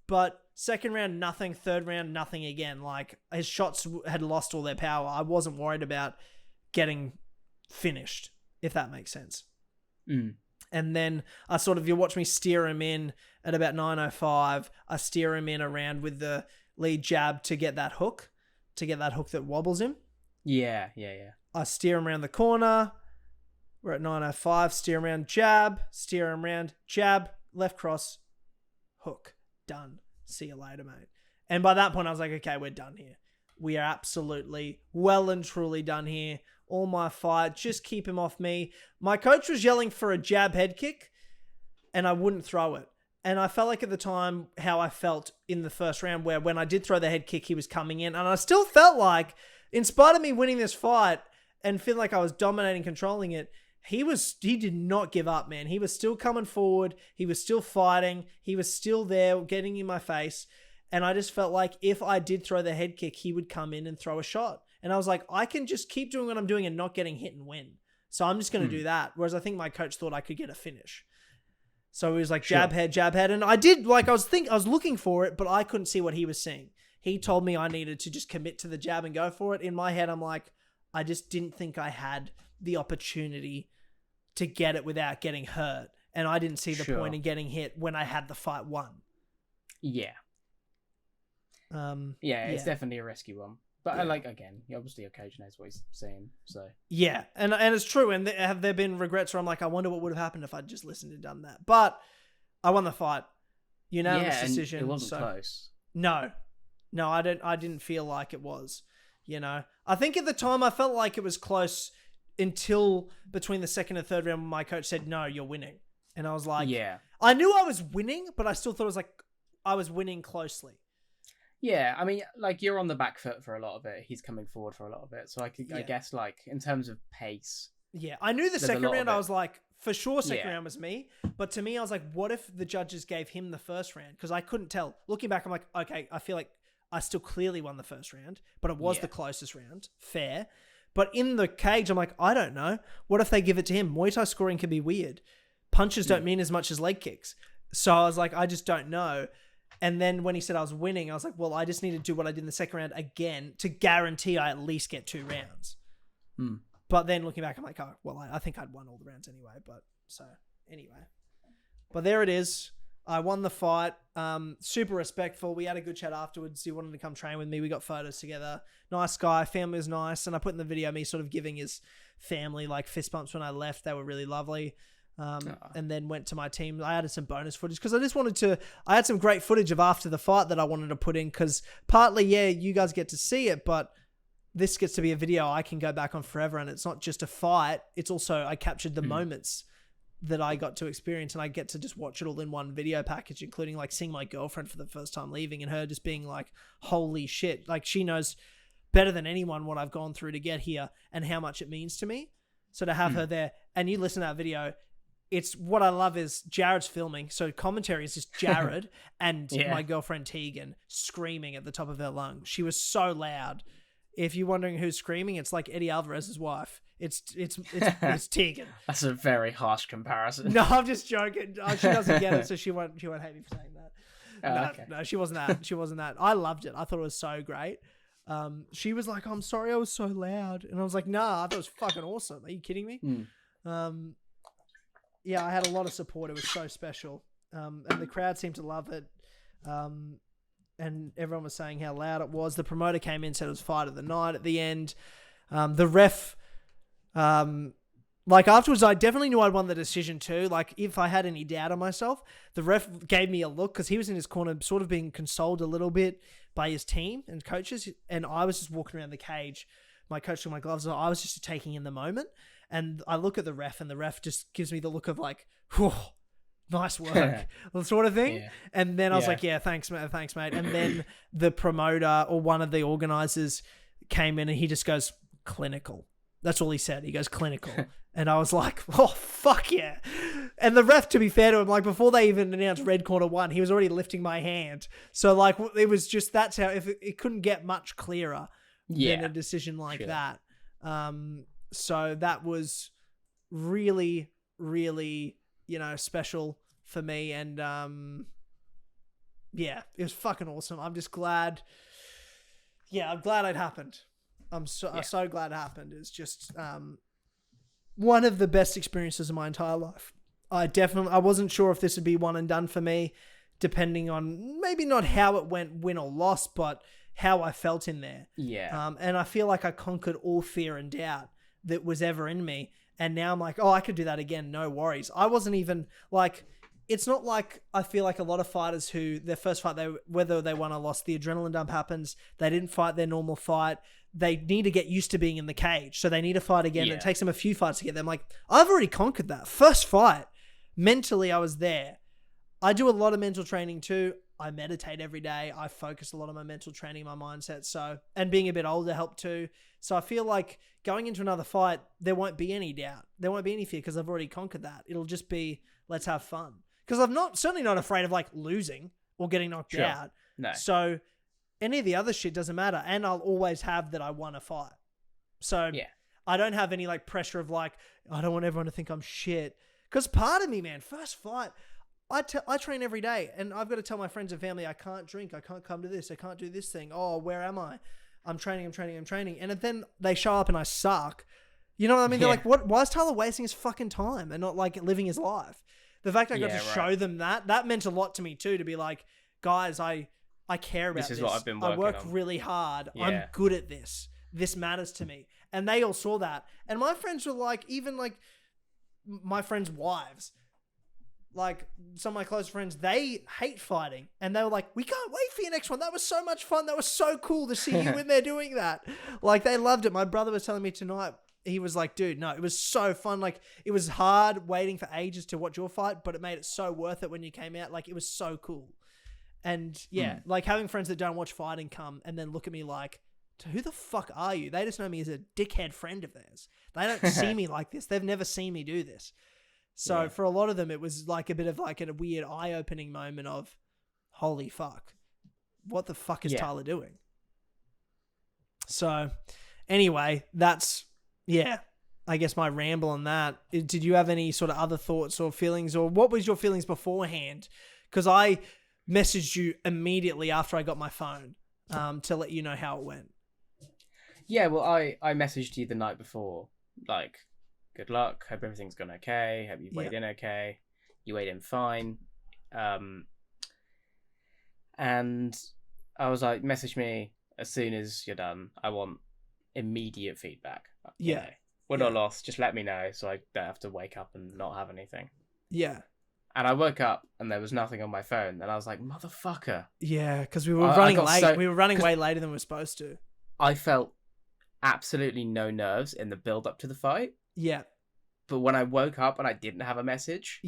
But 2nd round, nothing. 3rd round, nothing again. Like his shots had lost all their power. I wasn't worried about getting finished, if that makes sense. Mm. And then I sort of, you watch me steer him in at about 9:05. I steer him in around with the lead jab to get that hook that wobbles him. Yeah. I steer him around the corner. We're at 9:05. Steer him around, jab. Steer him around, jab, left cross, hook. Done. See you later, mate. And by that point, I was like, okay, we're done here. we are absolutely well and truly done here. All my fight, just keep him off me. My coach was yelling for a jab head kick, and I wouldn't throw it. And I felt like at the time how I felt in the first round, where when I did throw the head kick, he was coming in. And I still felt like, in spite of me winning this fight and feeling like I was dominating, controlling it, he did not give up, man. He was still coming forward. He was still fighting. He was still there, getting in my face. And I just felt like if I did throw the head kick, he would come in and throw a shot. And I was like, I can just keep doing what I'm doing and not getting hit and win. So I'm just going to do that. Whereas I think my coach thought I could get a finish. So he was like, jab head. And I did, like, I was looking for it, but I couldn't see what he was seeing. He told me I needed to just commit to the jab and go for it. In my head, I'm like, I just didn't think I had the opportunity to get it without getting hurt. And I didn't see the point in getting hit when I had the fight won. Yeah. It's definitely a risky one. But again, obviously your coach knows what he's saying, so. Yeah, and it's true. And have there been regrets where I'm like, I wonder what would have happened if I'd just listened and done that. But I won the fight. Unanimous decision. It wasn't close. No, I didn't feel like it was. I think at the time I felt like it was close until between the second and third round when my coach said, no, you're winning. And I was like, I knew I was winning, but I still thought it was like I was winning closely. Yeah, I mean, like, you're on the back foot for a lot of it. He's coming forward for a lot of it. So I guess, like, in terms of pace. Yeah, I knew the second round, I was like, for sure second round was me. But to me, I was like, what if the judges gave him the first round? Because I couldn't tell. Looking back, I'm like, okay, I feel like I still clearly won the first round, but it was the closest round. Fair. But in the cage, I'm like, I don't know. What if they give it to him? Muay Thai scoring can be weird. Punches don't mean as much as leg kicks. So I was like, I just don't know. And then when he said I was winning, I was like, well, I just need to do what I did in the second round again to guarantee I at least get 2 rounds. But then looking back, I'm like, oh, well, I think I'd won all the rounds anyway. But there it is. I won the fight. Super respectful. We had a good chat afterwards. He wanted to come train with me. We got photos together. Nice guy. Family was nice. And I put in the video me sort of giving his family like fist bumps when I left. They were really lovely. And then went to my team. I added some bonus footage because I had some great footage of after the fight that I wanted to put in because partly, you guys get to see it, but this gets to be a video I can go back on forever. And it's not just a fight. It's also, I captured the moments that I got to experience and I get to just watch it all in one video package, including like seeing my girlfriend for the first time leaving and her just being like, holy shit. Like she knows better than anyone what I've gone through to get here and how much it means to me. So to have her there and you listen to that video, it's what I love is Jared's filming. So commentary is just Jared and my girlfriend Tegan screaming at the top of her lungs. She was so loud. If you're wondering who's screaming, it's like Eddie Alvarez's wife. It's Tegan. That's a very harsh comparison. No, I'm just joking. She doesn't get it, so she won't hate me for saying that. Okay. No, she wasn't that. She wasn't that. I loved it. I thought it was so great. She was like, I'm sorry I was so loud. And I was like, nah, I thought it was fucking awesome. Are you kidding me? Yeah, I had a lot of support. It was so special. And the crowd seemed to love it. And everyone was saying how loud it was. The promoter came in, said it was fight of the night at the end. The ref, like afterwards, I definitely knew I'd won the decision too. Like if I had any doubt on myself, the ref gave me a look because he was in his corner sort of being consoled a little bit by his team and coaches. And I was just walking around the cage. My coach took my gloves off. I was just taking in the moment. And I look at the ref and the ref just gives me the look of like, whew, nice work, sort of thing. Yeah. And then I was like, yeah, thanks, mate. And then the promoter or one of the organizers came in and he just goes, clinical. That's all he said. He goes, clinical. And I was like, oh, fuck yeah. And the ref, to be fair to him, like before they even announced red corner 1, he was already lifting my hand. So like it was just, that's how, if it couldn't get much clearer than a decision like that. So that was really, really, special for me. And it was fucking awesome. I'm just glad. Yeah, I'm glad it happened. I'm so glad it happened. It's just one of the best experiences of my entire life. I wasn't sure if this would be one and done for me, depending on maybe not how it went, win or loss, but how I felt in there. Yeah. And I feel like I conquered all fear and doubt that was ever in me. And now I'm like, oh, I could do that again. No worries. I wasn't even like, it's not like I feel like a lot of fighters who their first fight, whether they won or lost, the adrenaline dump happens. They didn't fight their normal fight. They need to get used to being in the cage. So they need to fight again. Yeah. It takes them a few fights to get them. Like, I've already conquered that. First fight, mentally, I was there. I do a lot of mental training too. I meditate every day. I focus a lot on my mental training, my mindset. So, and being a bit older helped too. So I feel like going into another fight, there won't be any doubt. There won't be any fear because I've already conquered that. It'll just be, let's have fun. Because I'm certainly not afraid of like losing or getting knocked out. No. So any of the other shit doesn't matter. And I'll always have that I won a fight. So Yeah. I don't have any like pressure of like, I don't want everyone to think I'm shit. Because part of me, man, first fight, I train every day and I've got to tell my friends and family, I can't drink. I can't come to this. I can't do this thing. Oh, where am I? I'm training. And then they show up and I suck. You know what I mean? They're like, what? Why is Tyler wasting his fucking time and not like living his life? The fact I got to show them that meant a lot to me too, to be like, guys, I care about this. This is what I've been working I work on. really hard. Yeah. I'm good at this. This matters to me. And they all saw that. And my friends were like, even like my friends' wives, like some of my close friends, they hate fighting. And they were like, we can't wait for your next one. That was so much fun. That was so cool to see you in there doing that. Like they loved it. My brother was telling me tonight, he was like, dude, no, it was so fun. Like it was hard waiting for ages to watch your fight, but it made it so worth it when you came out. Like it was so cool. And yeah, like having friends that don't watch fighting come and then look at me like, who the fuck are you? They just know me as a dickhead friend of theirs. They don't see me like this. They've never seen me do this. So for a lot of them, it was like a bit of like a weird eye-opening moment of, holy fuck, what the fuck is Tyler doing? So anyway, that's, I guess my ramble on that. Did you have any sort of other thoughts or feelings, or what was your feelings beforehand? Because I messaged you immediately after I got my phone to let you know how it went. Yeah, well, I messaged you the night before, like, good luck, hope everything's gone okay, hope you weighed in okay. You weighed in fine. And I was like, message me as soon as you're done. I want immediate feedback. You know, win or loss, just let me know so I don't have to wake up and not have anything. Yeah. And I woke up and there was nothing on my phone, and I was like, motherfucker. Yeah, because we were running late. We were running way later than we were supposed to. I felt absolutely no nerves in the build up to the fight. Yeah. But when I woke up and I didn't have a message,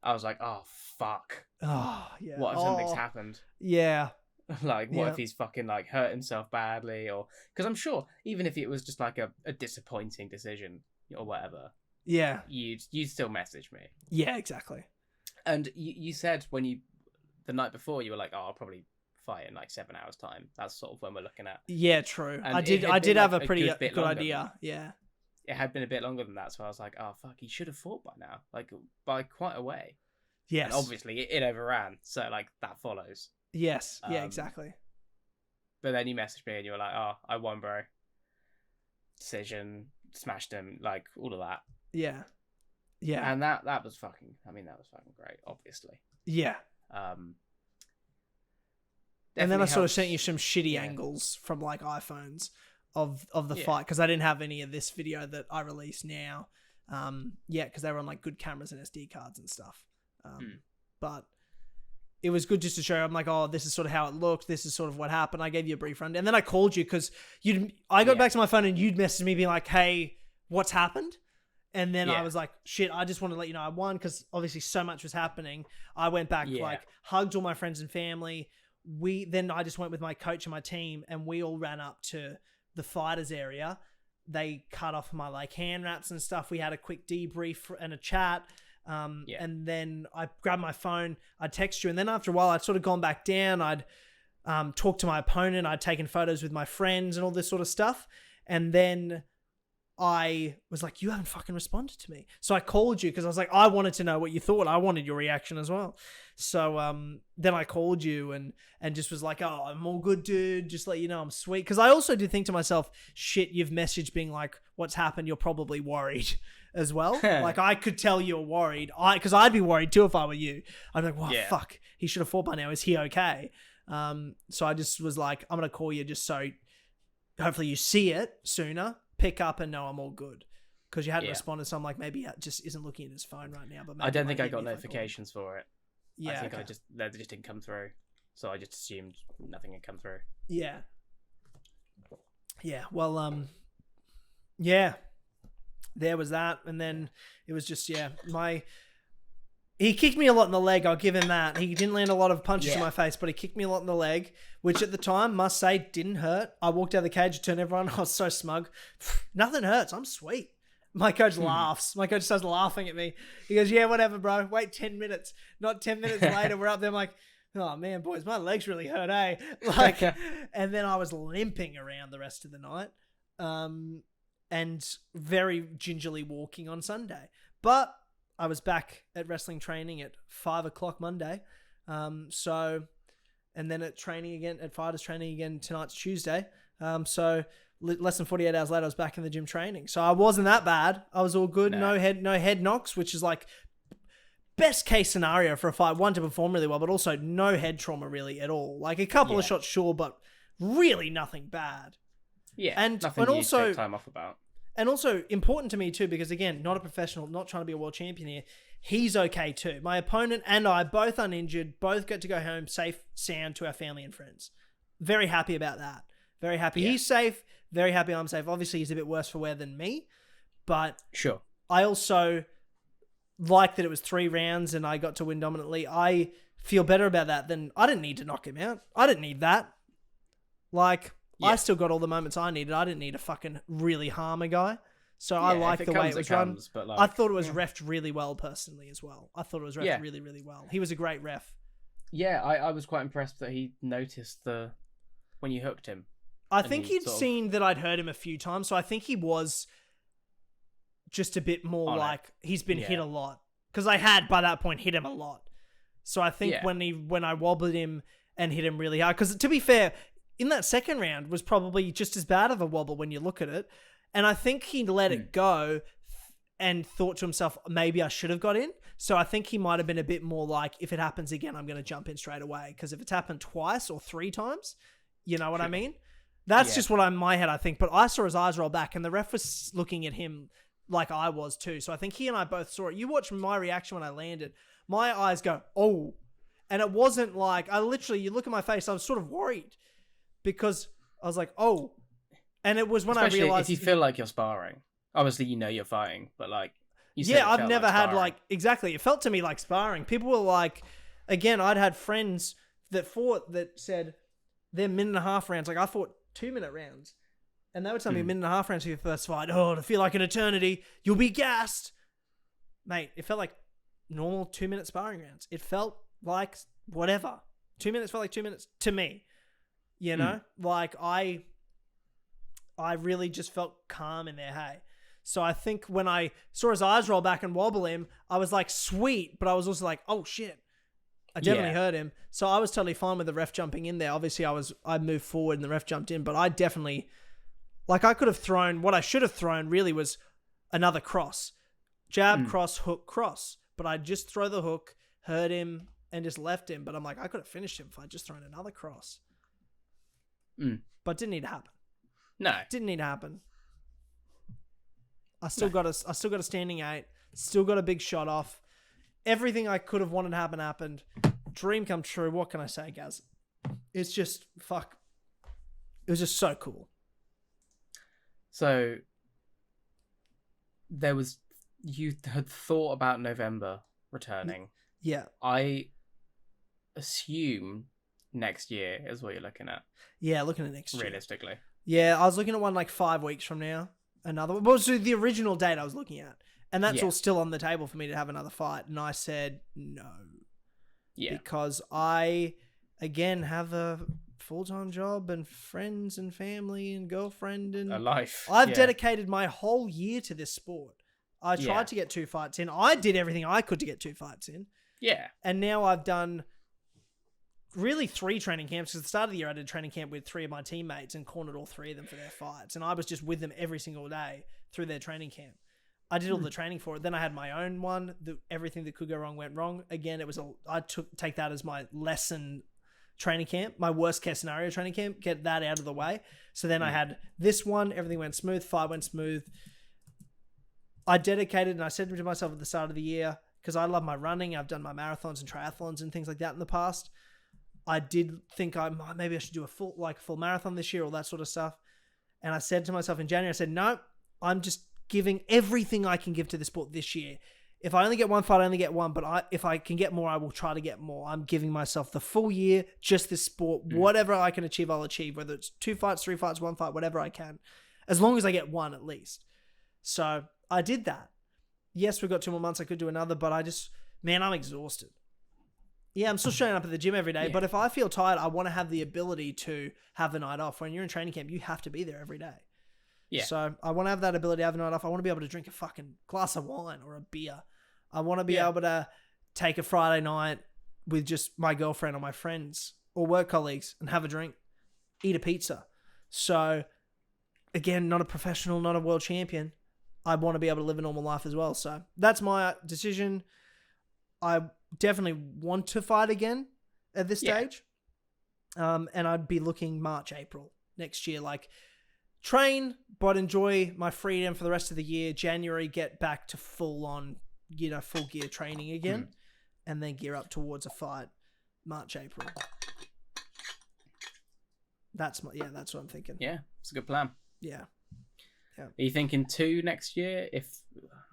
I was like, oh, fuck. Oh, yeah. What if something's happened? Yeah. Like, what if he's fucking, like, hurt himself badly? Or because I'm sure, even if it was just, like, a disappointing decision or whatever, you'd still message me. Yeah, exactly. And you said the night before, you were like, oh, I'll probably fight in, like, 7 hours' time. That's sort of when we're looking at. Yeah, true. And I did have a pretty good idea. Yeah. It had been a bit longer than that, so I was like, oh, fuck, he should have fought by now. Like, by quite a way. Yes. And obviously, it overran, so, like, that follows. Yes. Yeah, exactly. But then you messaged me and you were like, oh, I won, bro. Decision, smashed him, like, all of that. Yeah. Yeah. And that was fucking, that was fucking great, obviously. Yeah. And then I sort of sent you some shitty angles from, like, iPhones of the fight, because I didn't have any of this video that I release now. Because they were on, like, good cameras and SD cards and stuff. But it was good just to show. I'm like, oh, this is sort of how it looked. This is sort of what happened. I gave you a brief run, and then I called you because I got back to my phone and you'd messaged me being like, hey, what's happened? And then I was like, shit, I just want to let you know I won, because obviously so much was happening. I went back, like, hugged all my friends and family. Then I just went with my coach and my team, and we all ran up to the fighters area. They cut off my, like, hand wraps and stuff. We had a quick debrief and a chat. And then I grabbed my phone, I'd text you, and then after a while I'd sort of gone back down, I'd talked to my opponent, I'd taken photos with my friends and all this sort of stuff, and then I was like, you haven't fucking responded to me. So I called you because I was like, I wanted to know what you thought. I wanted your reaction as well. So then I called you and just was like, oh, I'm all good, dude. Just let you know I'm sweet. Because I also did think to myself, shit, you've messaged being like, what's happened? You're probably worried as well. Like, I could tell you're worried. Because I'd be worried too if I were you. I'd be like, well, fuck, he should have fought by now. Is he okay? So I just was like, I'm going to call you just so hopefully you see it sooner, pick up and know I'm all good. because you hadn't responded. So I'm like, maybe he just isn't looking at his phone right now. But maybe I don't think I got notifications for it. Yeah, I think they just didn't come through. So I just assumed nothing had come through. Yeah. Yeah. Well, yeah. There was that, and then it was just he kicked me a lot in the leg. I'll give him that. He didn't land a lot of punches in my face, but he kicked me a lot in the leg, which at the time, must say, didn't hurt. I walked out of the cage, turned everyone. I was so smug. Nothing hurts. I'm sweet. My coach laughs. My coach starts laughing at me. He goes, yeah, whatever, bro. Wait 10 minutes. Not 10 minutes later, we're up there. I'm like, oh man, boys, my legs really hurt, eh? Like, and then I was limping around the rest of the night. And very gingerly walking on Sunday. But I was back at wrestling training at 5 o'clock Monday. And then at fighters training again tonight's Tuesday. So less than 48 hours later, I was back in the gym training. So I wasn't that bad. I was all good. No head knocks, which is like best case scenario for a fight. One, to perform really well, but also no head trauma really at all. Like a couple of shots, sure, but really nothing bad. Yeah, and also take time off about. And also important to me too, because again, not a professional, not trying to be a world champion here. He's okay too. My opponent and I, both uninjured, both get to go home safe, sound to our family and friends. Very happy about that. Very happy. Yeah. He's safe. Very happy I'm safe. Obviously, he's a bit worse for wear than me, but sure. I also like that it was 3 rounds and I got to win dominantly. I feel better about that than I didn't need to knock him out. I didn't need that. Like, I still got all the moments I needed. I didn't need to fucking really harm a guy. So I like the way it was run. But like, I thought it was refed really well personally as well. I thought it was refed really, really well. He was a great ref. Yeah, I was quite impressed that he noticed when you hooked him. I think he'd seen that I'd hurt him a few times, so I think he was just a bit more like he's been hit a lot. Because I had, by that point, hit him a lot. So I think when I wobbled him and hit him really hard, because to be fair, in that second round was probably just as bad of a wobble when you look at it. And I think he let it go and thought to himself, maybe I should have got in. So I think he might have been a bit more like, if it happens again, I'm going to jump in straight away. Because if it's happened twice or 3 times, you know what I mean? That's just what in my head, I think. But I saw his eyes roll back and the ref was looking at him like I was too. So I think he and I both saw it. You watch my reaction when I landed. My eyes go, oh. And it wasn't like, you look at my face, I was sort of worried. Because I was like, oh. And it was when I realized... if you feel like you're sparring. Obviously, you know you're fighting, but like... I've never had like... Exactly. It felt to me like sparring. People were like... Again, I'd had friends that fought that said they're 1.5 rounds. Like, I fought 2-minute rounds. And they were telling me 1.5 rounds for your first fight. Oh, to feel like an eternity. You'll be gassed. Mate, it felt like normal 2-minute sparring rounds. It felt like whatever. 2 minutes felt like 2 minutes to me. You know, like I really just felt calm in there. Hey, so I think when I saw his eyes roll back and wobble him, I was like, sweet, but I was also like, oh shit, I definitely hurt him. So I was totally fine with the ref jumping in there. Obviously, I moved forward and the ref jumped in, but I definitely, like, I could have thrown what I should have thrown. Really was another cross, jab, cross, hook, cross. But I just throw the hook, hurt him, and just left him. But I'm like, I could have finished him if I just thrown another cross. But didn't need to happen. No, didn't need to happen. I still got a standing 8. Still got a big shot off. Everything I could have wanted to happen happened. Dream come true. What can I say, Gaz? It's just fuck. It was just so cool. So you had thought about November returning. Yeah. I assume next year is what you're looking at. Yeah, looking at next year. Realistically. Yeah, I was looking at one like 5 weeks from now. Another one. Well, so the original date I was looking at. And that's all still on the table for me to have another fight. And I said no. Yeah. Because I, again, have a full-time job and friends and family and girlfriend and... a life. I've dedicated my whole year to this sport. I tried to get 2 fights in. I did everything I could to get 2 fights in. Yeah. And now I've done... really 3 training camps. Because at the start of the year, I did a training camp with 3 of my teammates and cornered all 3 of them for their fights. And I was just with them every single day through their training camp. I did all the training for it. Then I had my own one. Everything that could go wrong went wrong. Again, it was take that as my lesson training camp, my worst case scenario training camp, get that out of the way. So then I had this one. Everything went smooth. Fight went smooth. I dedicated, and I said to myself at the start of the year, because I love my running, I've done my marathons and triathlons and things like that in the past. I did think maybe I should do a full marathon this year, all that sort of stuff. And I said to myself in January, I said, no, I'm just giving everything I can give to the sport this year. If I only get one fight, I only get one. But if I can get more, I will try to get more. I'm giving myself the full year, just this sport. Whatever I can achieve, I'll achieve. Whether it's 2 fights, 3 fights, 1 fight, whatever I can. As long as I get one at least. So I did that. Yes, we've got 2 more months. I could do another, but I'm exhausted. Yeah, I'm still showing up at the gym every day, but if I feel tired, I want to have the ability to have the night off. When you're in training camp, you have to be there every day. Yeah. So I want to have that ability to have a night off. I want to be able to drink a fucking glass of wine or a beer. I want to be able to take a Friday night with just my girlfriend or my friends or work colleagues and have a drink, eat a pizza. So again, not a professional, not a world champion. I want to be able to live a normal life as well. So that's my decision. I definitely want to fight again at this stage. And I'd be looking March, April next year. Like, train, but enjoy my freedom for the rest of the year. January, get back to full gear training again. And then gear up towards a fight March, April. That's what I'm thinking. Yeah, it's a good plan. Yeah. Are you thinking 2 next year?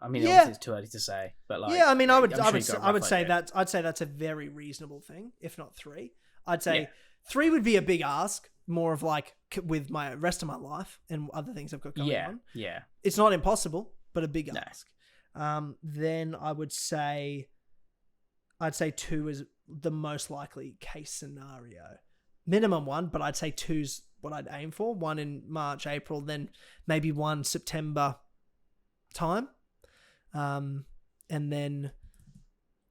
Obviously it's too early to say, but like, I would say that's a very reasonable thing, if not 3. I'd say 3 would be a big ask, more of like with my rest of my life and other things I've got going on. Yeah. It's not impossible, but a big ask. Then I'd say 2 is the most likely case scenario. Minimum 1, but I'd say 2's what I'd aim for. 1 in March, April, then maybe 1 September time. And then,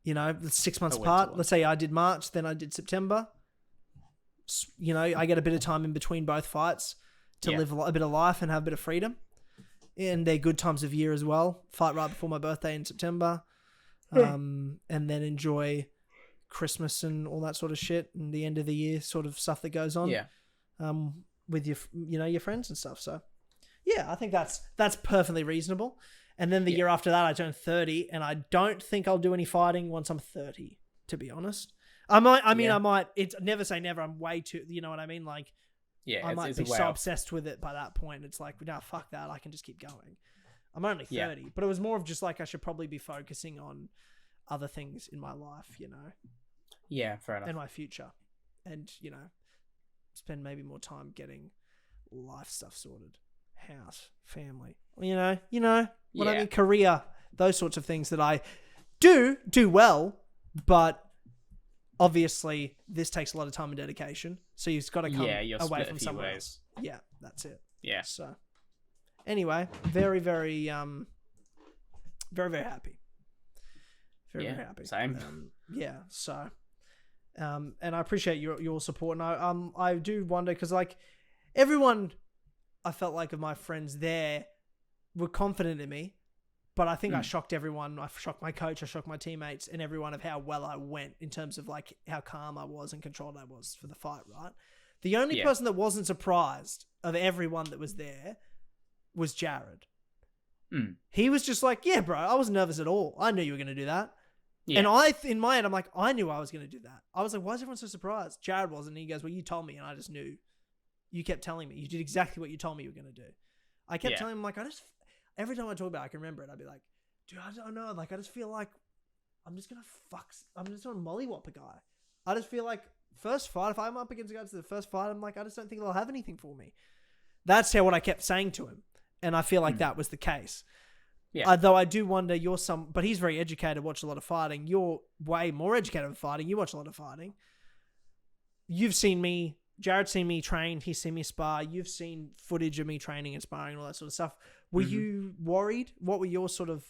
6 months apart. Let's say I did March, then I did September. I get a bit of time in between both fights to live a bit of life and have a bit of freedom. And they're good times of year as well. Fight right before my birthday in September. And then enjoy Christmas and all that sort of shit and the end of the year sort of stuff that goes on. Yeah. With your friends and stuff. So yeah, I think that's perfectly reasonable. And then the year after that, I turn 30, and I don't think I'll do any fighting once I'm 30, to be honest. I might, it's never say never. I'm way too, you know what I mean? Like, I might be so obsessed with it by that point. It's like, no, fuck that. I can just keep going. I'm only 30, but it was more of just like, I should probably be focusing on other things in my life, Yeah, fair enough. And my future. And, spend maybe more time getting life stuff sorted. House, family, what I mean? Career, those sorts of things that I do well, but obviously this takes a lot of time and dedication. So you've got to come away from somewhere else. Yeah, that's it. Yeah. So anyway, very, very, very, very happy. Very, very happy. Same. So, and I appreciate your support. And I do wonder, because like everyone, I felt like of my friends there were confident in me, but I think I shocked everyone. I shocked my coach, I shocked my teammates, and everyone of how well I went in terms of like how calm I was and controlled I was for the fight, right? The only person that wasn't surprised of everyone that was there was Jared. He was just like, yeah, bro, I wasn't nervous at all. I knew you were going to do that. Yeah. And in my head, I'm like, I knew I was going to do that. I was like, why is everyone so surprised? Jared wasn't. And he goes, well, you told me, and I just knew. You kept telling me. You did exactly what you told me you were going to do. I kept telling him, like, every time I talk about it, I can remember it. I'd be like, dude, I don't know. Like, I just feel like I'm just going to mollywop a guy. I just feel like first fight, if I'm up against a guy to the first fight, I'm like, I just don't think they'll have anything for me. That's what I kept saying to him. And I feel like that was the case. Yeah. Though I do wonder, but he's very educated, watched a lot of fighting. You're way more educated in fighting. You watch a lot of fighting. You've seen me, Jared's seen me train. He's seen me spar. You've seen footage of me training and sparring and all that sort of stuff. Were you worried? What were your sort of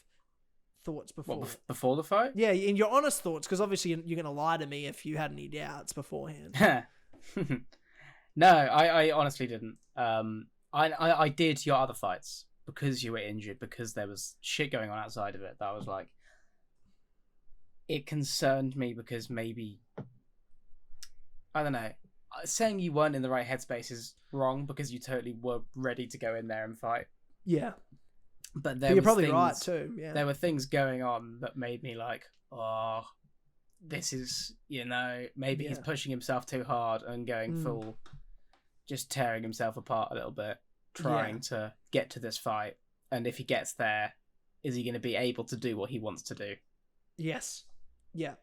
thoughts before? What, before the fight? Yeah, and your honest thoughts, because obviously you're going to lie to me if you had any doubts beforehand. No, I honestly didn't. I did your other fights because you were injured, because there was shit going on outside of it. That was like, it concerned me because maybe, I don't know, saying you weren't in the right headspace is wrong, because you totally were ready to go in there and fight. Yeah. But But you're probably right too. Yeah. There were things going on that made me like, oh, this is, maybe he's pushing himself too hard and going full, just tearing himself apart a little bit, trying to get to this fight. And if he gets there, is he going to be able to do what he wants to do? Yes. Yeah.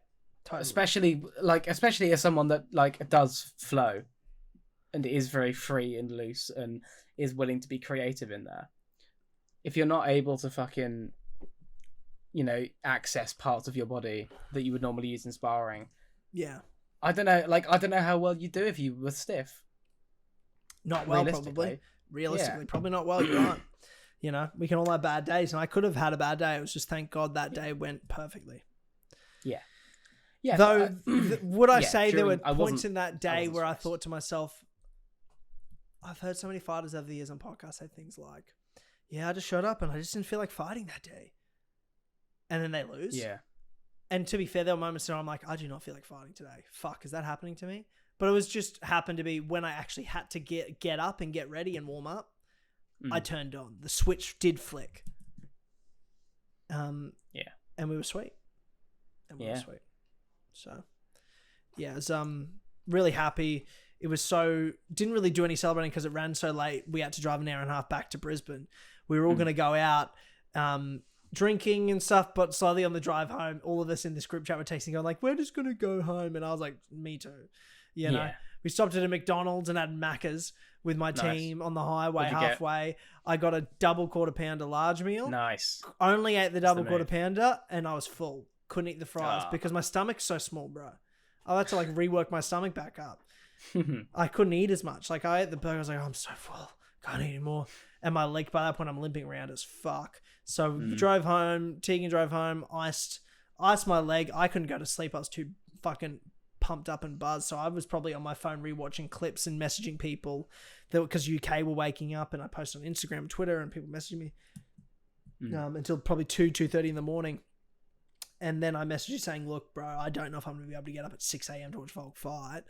Totally. Especially as someone that does flow and is very free and loose and is willing to be creative in there. If you're not able to fucking, access parts of your body that you would normally use in sparring. Yeah. I don't know how well you'd do if you were stiff. Not well, probably. Realistically, probably not well. You're right. We can all have bad days, and I could have had a bad day. It was just thank God that day went perfectly. Yeah. Yeah. Though, would I say there were points in that day where I thought to myself, I've heard so many fighters over the years on podcasts say things like, yeah, I just showed up and I just didn't feel like fighting that day. And then they lose. Yeah. And to be fair, there were moments where I'm like, I do not feel like fighting today. Fuck, is that happening to me? But it was just happened to be when I actually had to get up and get ready and warm up, I turned on. The switch did flick. And we were sweet. So, yeah, I was really happy. It was didn't really do any celebrating because it ran so late. We had to drive an hour and a half back to Brisbane. We were all going to go out drinking and stuff, but slowly on the drive home, all of us in this group chat were texting going like, we're just going to go home. And I was like, me too. We stopped at a McDonald's and had Macca's with my team on the highway halfway. I got a double quarter pounder large meal. Nice. Only ate the double quarter pounder and I was full. Couldn't eat the fries because my stomach's so small, bro. I had to rework my stomach back up. I couldn't eat as much. I ate the burger. I was like, oh, I'm so full. Can't eat anymore. And my leg, by that point, I'm limping around as fuck. So drove home. Tegan drove home. Iced my leg. I couldn't go to sleep. I was too fucking pumped up and buzzed. So I was probably on my phone rewatching clips and messaging people because UK were waking up, and I posted on Instagram and Twitter and people messaging me until probably 2:30 in the morning. And then I messaged you saying, look, bro, I don't know if I'm going to be able to get up at 6 a.m. to watch Volk fight.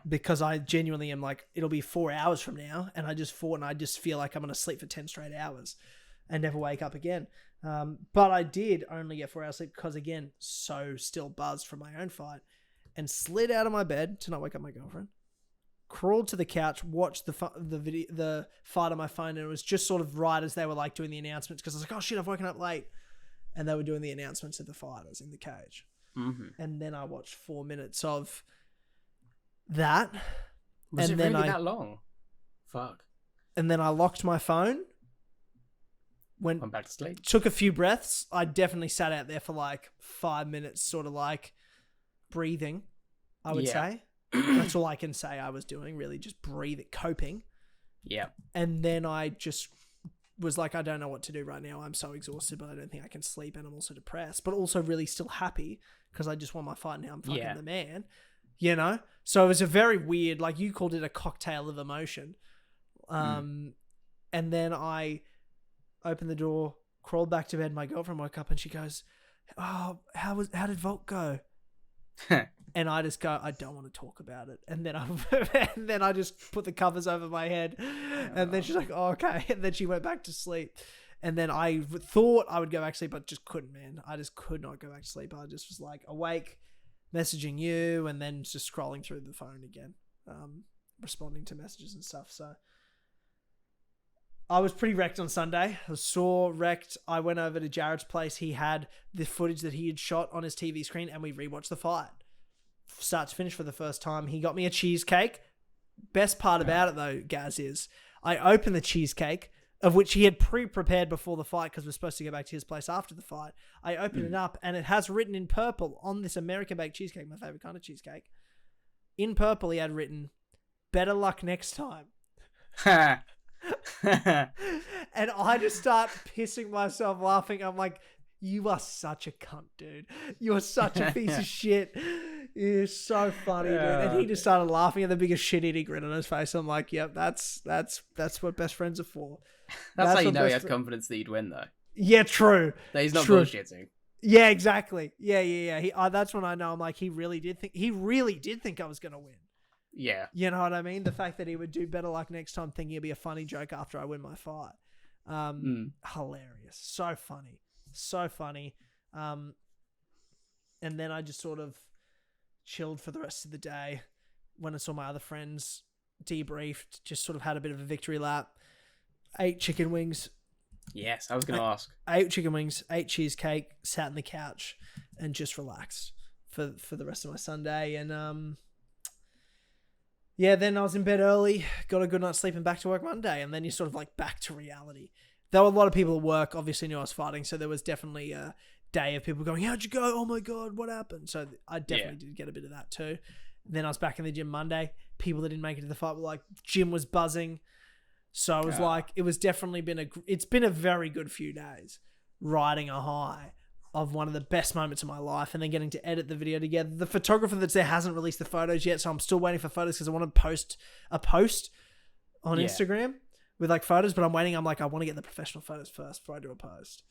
Because I genuinely am like, it'll be 4 hours from now. And I just fought and I just feel like I'm going to sleep for 10 straight hours and never wake up again. But I did only get 4 hours sleep because, again, so still buzzed from my own fight, and slid out of my bed to not wake up my girlfriend. Crawled to the couch, watched the fight on my phone, and it was just sort of right as they were doing the announcements, because I was like, oh shit, I've woken up late. And they were doing the announcements of the fighters in the cage. And then I watched 4 minutes of that. Was it really that long? Fuck. And then I locked my phone. Went back to sleep. Took a few breaths. I definitely sat out there for 5 minutes, sort of breathing, I would say. That's all I can say I was doing, really just breathing, coping. Yeah. And then I just was like, I don't know what to do right now. I'm so exhausted, but I don't think I can sleep, and I'm also depressed, but also really still happy because I just won my fight. Now I'm fucking the man, So it was a very weird, you called it a cocktail of emotion. And then I opened the door, crawled back to bed. My girlfriend woke up and she goes, "Oh, how did Volk go?" And I just go, I don't want to talk about it. And then I just put the covers over my head. And then she's like, oh, okay. And then she went back to sleep. And then I thought I would go back to sleep, but just couldn't, man. I just could not go back to sleep. I just was awake, messaging you, and then just scrolling through the phone again, responding to messages and stuff. So I was pretty wrecked on Sunday. I was sore, wrecked. I went over to Jared's place. He had the footage that he had shot on his TV screen, and we rewatched the fight. Start to finish for the first time. He got me a cheesecake. Best part about it, though, Gaz, is I opened the cheesecake, of which he had pre-prepared before the fight because we're supposed to go back to his place after the fight. I opened it up, and it has written in purple on this American-baked cheesecake, my favorite kind of cheesecake. In purple, he had written, "Better luck next time." And I just start pissing myself laughing. I'm like, you are such a cunt, dude. You're such a piece of shit. You're so funny, dude. And he just started laughing at the biggest shit-eating grin on his face. I'm like, yep, that's what best friends are for. That's how you know he has confidence that you'd win, though. Yeah, true. That he's not bullshitting. Yeah, exactly. Yeah. That's when I know. I'm like, he really did think I was going to win. Yeah. You know what I mean? The fact that he would do better luck next time, thinking it'd be a funny joke after I win my fight. Hilarious. So funny. So funny. And then I just sort of chilled for the rest of the day. When I saw my other friends, debriefed, just sort of had a bit of a victory lap. Ate chicken wings. Yes, I was going to ask. Ate chicken wings, ate cheesecake, sat on the couch, and just relaxed for the rest of my Sunday. And then I was in bed early, got a good night's sleep, and back to work Monday. And then you're sort of like back to reality. There were a lot of people at work, obviously knew I was fighting, so there was definitely a day of people going, "How'd you go? Oh my God, what happened?" So I definitely did get a bit of that too. Then I was back in the gym Monday. People that didn't make it to the fight were like, gym was buzzing. So it was like, it was definitely it's been a very good few days riding a high of one of the best moments of my life, and then getting to edit the video together. The photographer that's there hasn't released the photos yet, so I'm still waiting for photos because I want to post a post on Instagram with like photos, but I'm waiting. I'm like, I want to get the professional photos first before I do a post.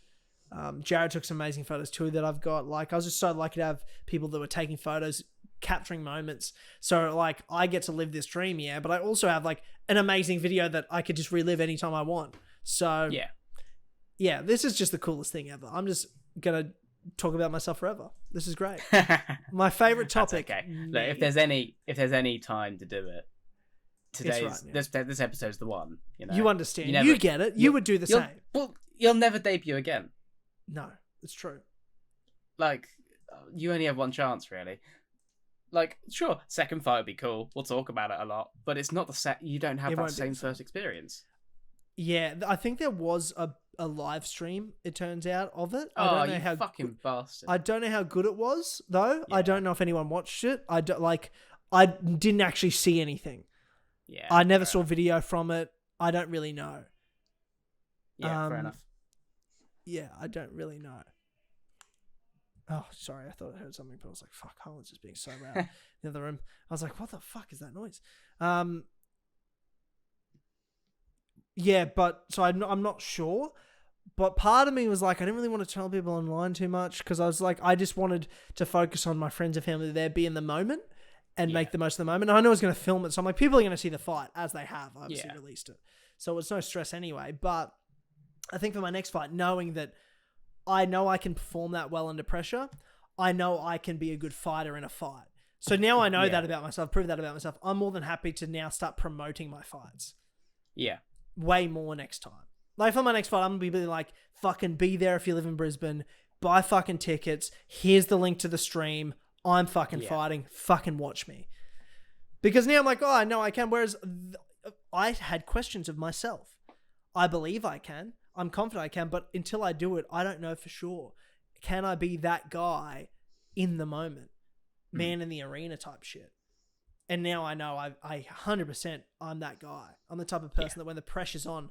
Jared took some amazing photos too that I've got. Like, I was just so lucky to have people that were taking photos, capturing moments. So like, I get to live this dream, but I also have like an amazing video that I could just relive anytime I want. So yeah, this is just the coolest thing ever. I'm just gonna talk about myself forever. This is great. My favorite topic. That's okay. Look, if there's any time to do it, this episode's the one. You understand. You get it. You would do the same. Well, you'll never debut again. No, it's true. Like, you only have one chance, really. Like, sure, second fight would be cool. We'll talk about it a lot, but it's not you don't have that same first experience. Yeah, I think there was a live stream, it turns out, of it. I don't know how fucking bastard. I don't know how good it was, though. Yeah. I don't know if anyone watched it. I didn't actually see anything. Yeah. I never saw video from it. I don't really know. Yeah, fair enough. Yeah, I don't really know. Oh, sorry. I thought I heard something, but I was like, fuck, Holland's just being so loud in the other room. I was like, what the fuck is that noise? Yeah, but so I'm not sure. But part of me was like, I didn't really want to tell people online too much because I was like, I just wanted to focus on my friends and family there, be in the moment and make the most of the moment. And I know I was going to film it. So I'm like, people are going to see the fight as they have obviously released it. So it's no stress anyway. But I think for my next fight, knowing that I know I can perform that well under pressure, I know I can be a good fighter in a fight. So now I know that about myself, prove that about myself. I'm more than happy to now start promoting my fights. Yeah. Way more next time. Like for my next fight, I'm going to be like, fucking be there if you live in Brisbane. Buy fucking tickets. Here's the link to the stream. I'm fucking fighting. Fucking watch me. Because now I'm like, oh, I know I can. Whereas I had questions of myself. I believe I can. I'm confident I can. But until I do it, I don't know for sure. Can I be that guy in the moment? Man in the arena type shit. And now I know I 100% I'm that guy. I'm the type of person that when the pressure's on,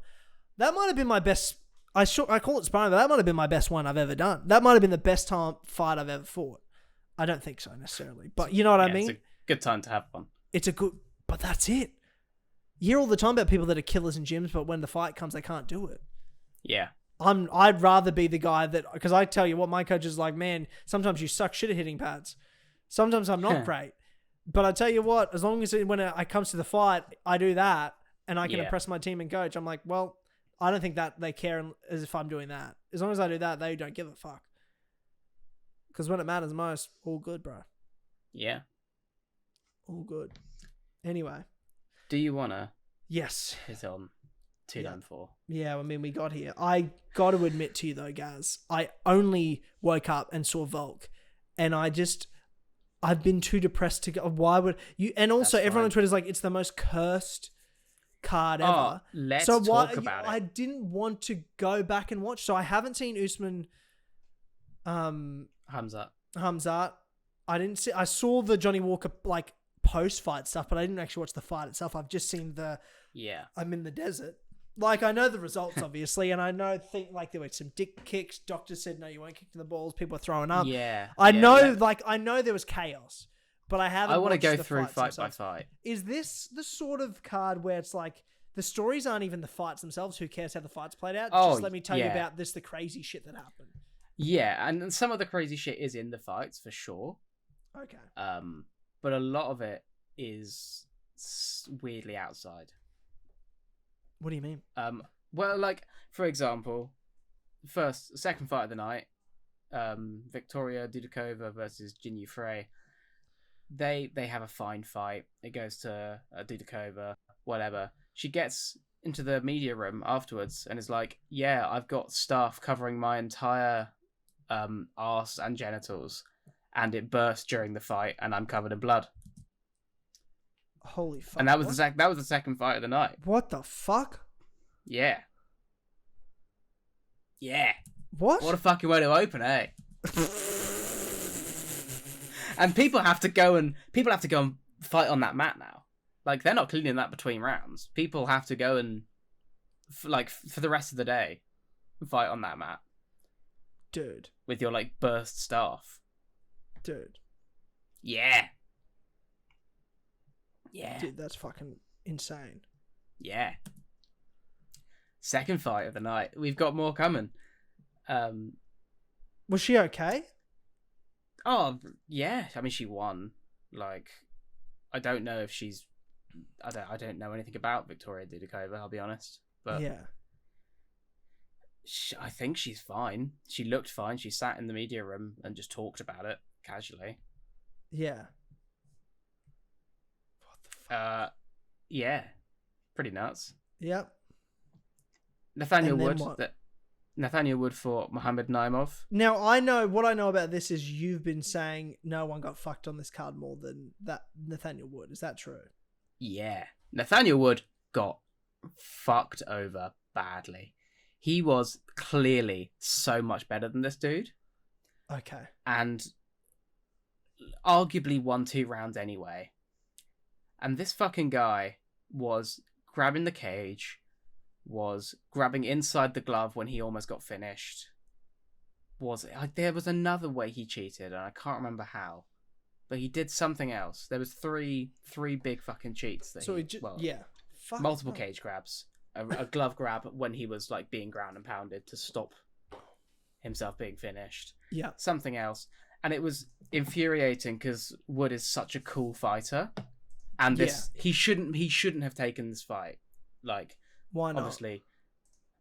that might have been my best. I call it sparring, but that might have been my best one I've ever done. That might have been the best fight I've ever fought. I don't think so necessarily, but you know what I mean? It's a good time to have one. But that's it. You hear all the time about people that are killers in gyms, but when the fight comes, they can't do it. Yeah. I'd rather be the guy that, because I tell you what, my coach is like, man, sometimes you suck shit at hitting pads. Sometimes I'm not great. But I tell you what, as long as when it comes to the fight, I do that and I can impress my team and coach, I'm like, well, I don't think that they care as if I'm doing that. As long as I do that, they don't give a fuck. Because when it matters most, all good, bro. Yeah. All good. Anyway. Do you want to? Yes. Hit on 294. Yeah, I mean, we got here. I got to admit to you, though, Gaz, I only woke up and saw Volk. And I've been too depressed to go. Why would you? And also, everyone on Twitter is like, it's the most cursed card ever. Let's talk about it. I didn't want to go back and watch. So I haven't seen Usman Hamzat. I didn't see. I saw the Johnny Walker like post-fight stuff, but I didn't actually watch the fight itself. I've just seen I'm in the desert. Like, I know the results, obviously, and I know there were some dick kicks. Doctors said, no, you weren't kicking the balls. People were throwing up. Yeah. I know there was chaos, but I want to go through fight by fight. Is this the sort of card where it's like, the stories aren't even the fights themselves? Who cares how the fights played out? Just let me tell you about the crazy shit that happened. Yeah, and some of the crazy shit is in the fights, for sure. Okay. But a lot of it is weirdly outside. What do you mean? Well, like, for example, second fight of the night, Victoria Dudikova versus Jinyu Frey. They have a fine fight. It goes to Dudikova, whatever. She gets into the media room afterwards and is like, "Yeah, I've got stuff covering my entire arse and genitals, and it burst during the fight, and I'm covered in blood." Holy fuck! And that was the second fight of the night. What the fuck? Yeah. Yeah. What? What a fucking way to open, eh? And people have to go and fight on that mat now. Like, they're not cleaning that between rounds. People have to go and for the rest of the day fight on that mat. Dude. With your like burst staff. Dude. Yeah. Yeah. Dude, that's fucking insane. Yeah. Second fight of the night. We've got more coming. Was she okay? Oh, yeah. I mean, she won. Like, I don't know if she's... I don't know anything about Victoria Dudikova, I'll be honest. But yeah. I think she's fine. She looked fine. She sat in the media room and just talked about it casually. Yeah. What the fuck? Yeah. Pretty nuts. Yep. Nathaniel Wood fought Mohamed Naimov. Now, what I know about this is you've been saying no one got fucked on this card more than that Nathaniel Wood. Is that true? Yeah. Nathaniel Wood got fucked over badly. He was clearly so much better than this dude. Okay. And arguably won 2 rounds anyway. And this fucking guy was grabbing the cage, was grabbing inside the glove when he almost got finished. There was another way he cheated, and I can't remember how. But he did something else. There was three big fucking cheats. Multiple cage grabs. A glove grab when he was like being ground and pounded to stop himself being finished. Yeah. Something else. And it was infuriating because Wood is such a cool fighter. And he shouldn't have taken this fight. Like, why not? Obviously,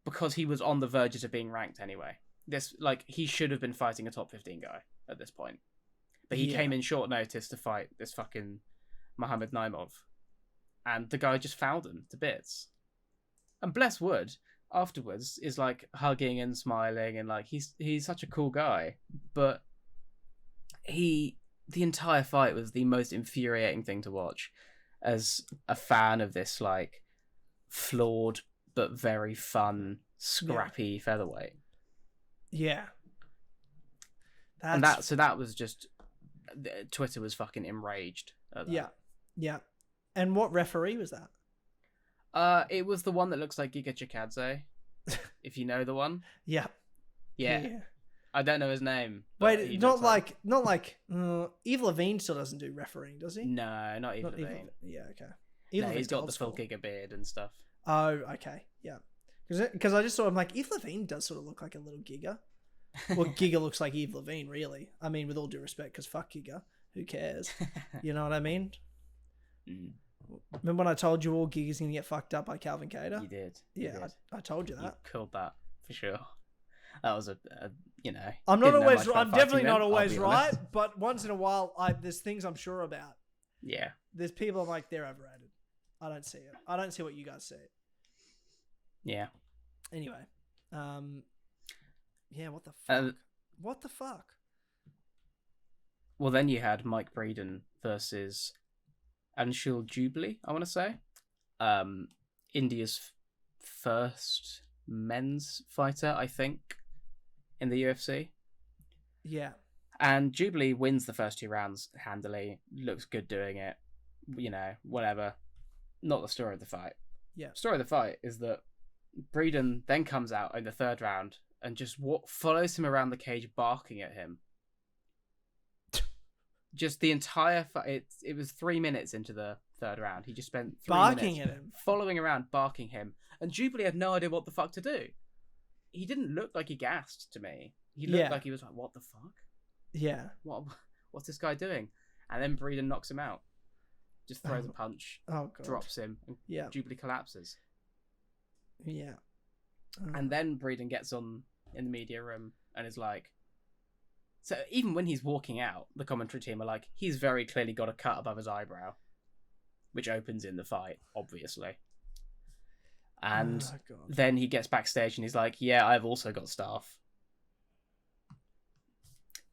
because he was on the verge of being ranked anyway. He should have been fighting a top 15 guy at this point. But he came in short notice to fight this fucking Mohamed Naimov. And the guy just fouled him to bits. And bless Wood, afterwards, is like hugging and smiling and like he's such a cool guy. But the entire fight was the most infuriating thing to watch as a fan of this like flawed but very fun, scrappy featherweight. Yeah. So that was just... Twitter was fucking enraged at that. Yeah. Yeah. And what referee was that? It was the one that looks like Giga Chikadze. If you know the one. Yeah. Yeah. I don't know his name. Wait, not like Eve Levine still doesn't do refereeing, does he? No, not Eve Levine. Yeah, okay. He's got the full Giga beard and stuff. Oh, okay. Yeah. Because I just saw him like, Eve Levine does sort of look like a little Giga. Well, Giga looks like Eve Levine, really. I mean, with all due respect, because fuck Giga. Who cares? You know what I mean? Mm. Remember when I told you all Giga's going to get fucked up by Calvin Kattar? You did. Yeah, I told you that. You called that, for sure. That was I'm definitely not always right, but once in a while, there's things I'm sure about. Yeah. There's people I'm like, they're overrated. I don't see it. I don't see what you guys see. Yeah. Anyway. Yeah, what the fuck? What the fuck? Well, then you had Mike Breeden versus Anshul Jubilee, I want to say. India's first men's fighter, I think, in the UFC. Yeah. And Jubilee wins the first 2 rounds handily, looks good doing it, whatever. Not the story of the fight. Yeah. Story of the fight is that Breeden then comes out in the 3rd round and just follows him around the cage, barking at him. Just the entire fight. It was 3 minutes into the 3rd round. He just spent 3 barking minutes at him, following around, barking him, and Jubilee had no idea what the fuck to do. He didn't look like he gassed to me. He looked like he was like, "What the fuck? Yeah. What's this guy doing?" And then Breeden knocks him out. Just throws a punch, God. drops him, and Jubilee collapses. Yeah. And then Breeden gets on in the media room and is like, so even when he's walking out, the commentary team are like, he's very clearly got a cut above his eyebrow, which opens in the fight, obviously. And then he gets backstage and he's like, yeah, I've also got staph.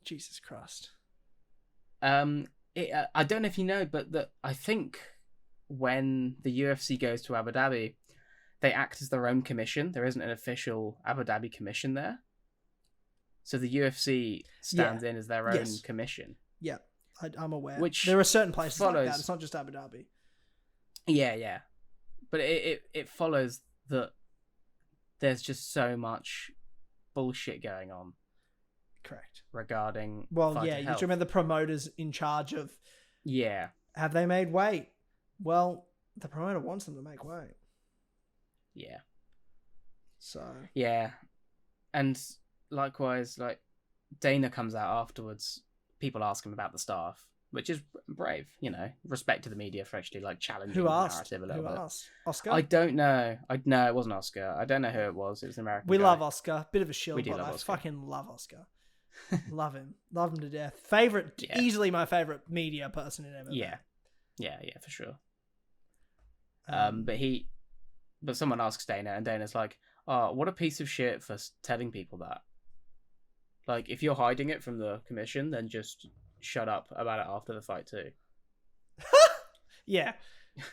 Jesus Christ. I don't know if you know, but I think when the UFC goes to Abu Dhabi, they act as their own commission. There isn't an official Abu Dhabi commission there. So the UFC stands in as their own commission. Yeah, I'm aware. Which there are certain places like that. It's not just Abu Dhabi. Yeah. But it follows that there's just so much bullshit going on. Correct. Regarding you're talking about the promoters in charge of... Yeah. Have they made weight? Well, the promoter wants them to make weight. Yeah. So... Yeah. And likewise, like, Dana comes out afterwards. People ask him about the staff, which is brave, respect to the media for actually like challenging the narrative a little bit. Who asked? Oscar? I don't know. No, it wasn't Oscar. I don't know who it was. It was an American. We guy. love Oscar. Bit of a shield, but I fucking love Oscar. Love him to death. Easily my favorite media person in ever. Yeah, for sure. But someone asks Dana, and Dana's like, "Oh, what a piece of shit for telling people that. Like, if you're hiding it from the commission, then just shut up about it after the fight too." Yeah,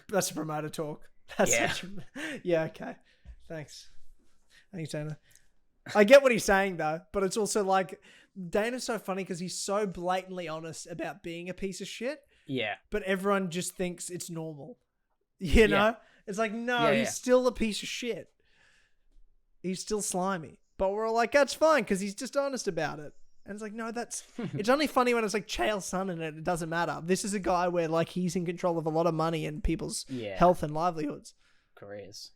that's a promoter talk. Okay. Thanks, Dana. I get what he's saying though, but it's also like Dana's so funny because he's so blatantly honest about being a piece of shit. Yeah, but everyone just thinks it's normal. You know, it's like he's still a piece of shit. He's still slimy, but we're all like, that's fine because he's just honest about it. And it's like, no, it's only funny when it's like Chael Sonnen and it doesn't matter. This is a guy where like he's in control of a lot of money and people's health and livelihoods. Careers,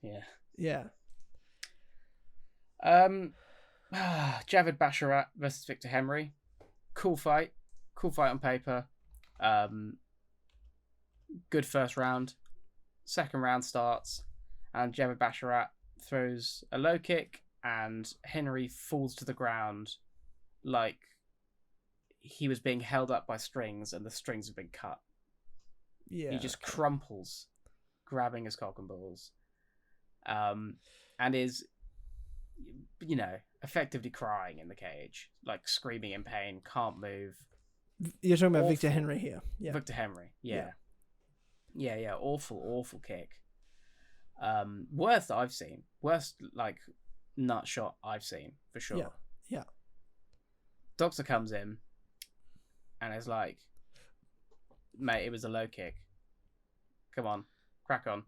Yeah. Javid Basharat versus Victor Henry. Cool fight on paper. Good first round. Second round starts and Javid Basharat throws a low kick and Henry falls to the ground like he was being held up by strings and the strings have been cut. Yeah. He just crumples, grabbing his cock and balls. And is, effectively crying in the cage, like screaming in pain, can't move. You're talking about Victor Henry here. Yeah. Victor Henry, yeah. Awful kick. Worst I've seen. Worst, like, nut shot I've seen, for sure. Yeah. Doctor comes in and is like, mate, it was a low kick. Come on, crack on.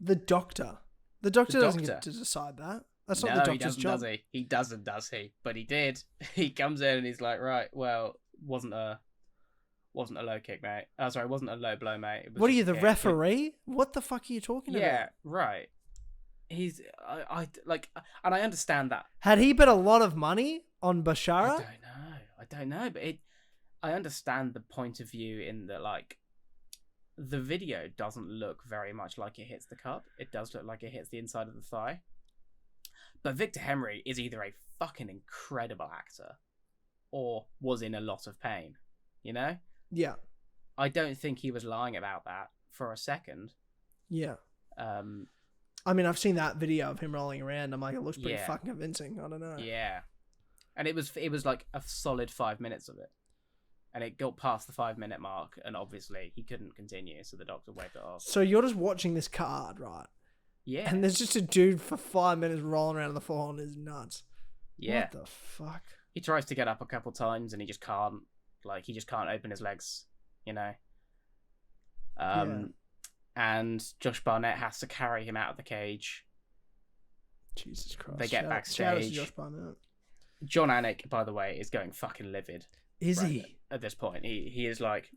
The doctor doesn't get to decide that. That's not the doctor's job. Does he? He doesn't, does he? But he did. He comes in and he's like, right, well, wasn't a low kick, mate. Oh, sorry, wasn't a low blow, mate. What are you, the referee? What the fuck are you talking about? Yeah, right. He's, I and I understand that. Had he bet a lot of money on Bashara? I don't know, but I understand the point of view in that, like, the video doesn't look very much like it hits the cup. It does look like it hits the inside of the thigh. But Victor Henry is either a fucking incredible actor or was in a lot of pain, Yeah. I don't think he was lying about that for a second. Yeah. I mean, I've seen that video of him rolling around. I'm like, it looks pretty fucking convincing. I don't know. Yeah. And it was like a solid 5 minutes of it. And it got past the 5 minute mark, and obviously he couldn't continue, so the doctor waved it off. So you're just watching this card, right? Yeah. And there's just a dude for 5 minutes rolling around on the floor on his nuts. Yeah. What the fuck? He tries to get up a couple times and he just can't. Like, he just can't open his legs, And Josh Barnett has to carry him out of the cage. Jesus Christ. They get backstage. Shout out to Josh Barnett. John Anik, by the way, is going fucking livid. Is he? At this point, he is like,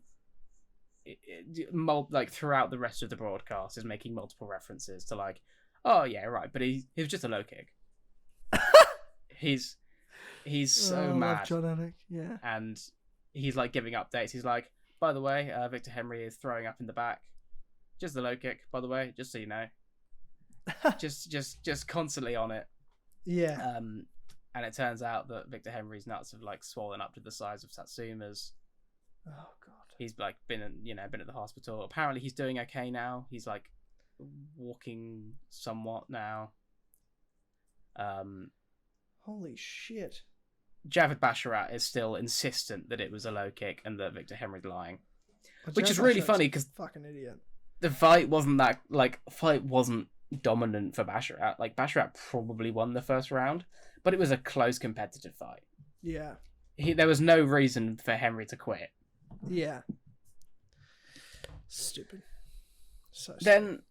throughout the rest of the broadcast, is making multiple references to like, oh yeah, right, but he was just a low kick. He's so mad. John Anik, yeah. And he's like giving updates. He's like, by the way, Victor Henry is throwing up in the back. Just the low kick, by the way, just so you know. just constantly on it. Yeah. And it turns out that Victor Henry's nuts have like swollen up to the size of Satsuma's. Oh god. He's like been at the hospital. Apparently he's doing okay now. He's like walking somewhat now. Holy shit. Javid Basharat is still insistent that it was a low kick and that Victor Henry's lying. Well, Which Jared is really Basharat's funny because fucking idiot. the fight wasn't dominant for Basharat. Like Basharat probably won the first round, but it was a close competitive fight. Yeah. There was no reason for Henry to quit. Yeah. Stupid. So Then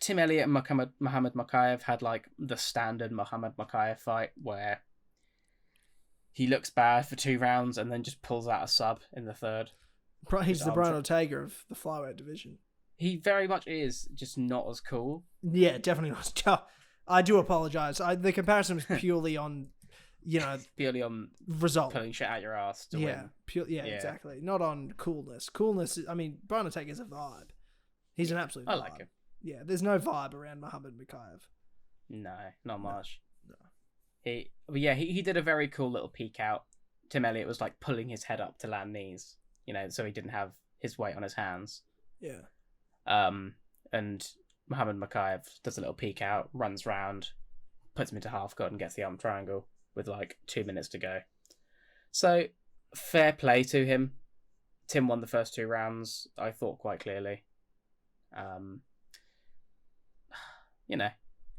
Tim Elliott and Muhammad Makhachev had like the standard Muhammad Makhachev fight where he looks bad for 2 rounds and then just pulls out a sub in the third. He's the Brian Ortega of the flyweight division. He very much is, just not as cool. Yeah, definitely not. I do apologize. The comparison was purely on, purely on result. pulling shit out your ass to win. Yeah, exactly. Not on coolness. Coolness, Brian Ortega is a vibe. He's an absolute vibe. I like him. Yeah, there's no vibe around Muhammad Makhachev. No, not much. No. He did a very cool little peek out. Tim Elliott was like pulling his head up to land knees, so he didn't have his weight on his hands. Yeah. And Muhammad Makhachev does a little peek out, runs round, puts him into half guard and gets the arm triangle with like 2 minutes to go. So fair play to him. Tim won the first 2 rounds, I thought, quite clearly.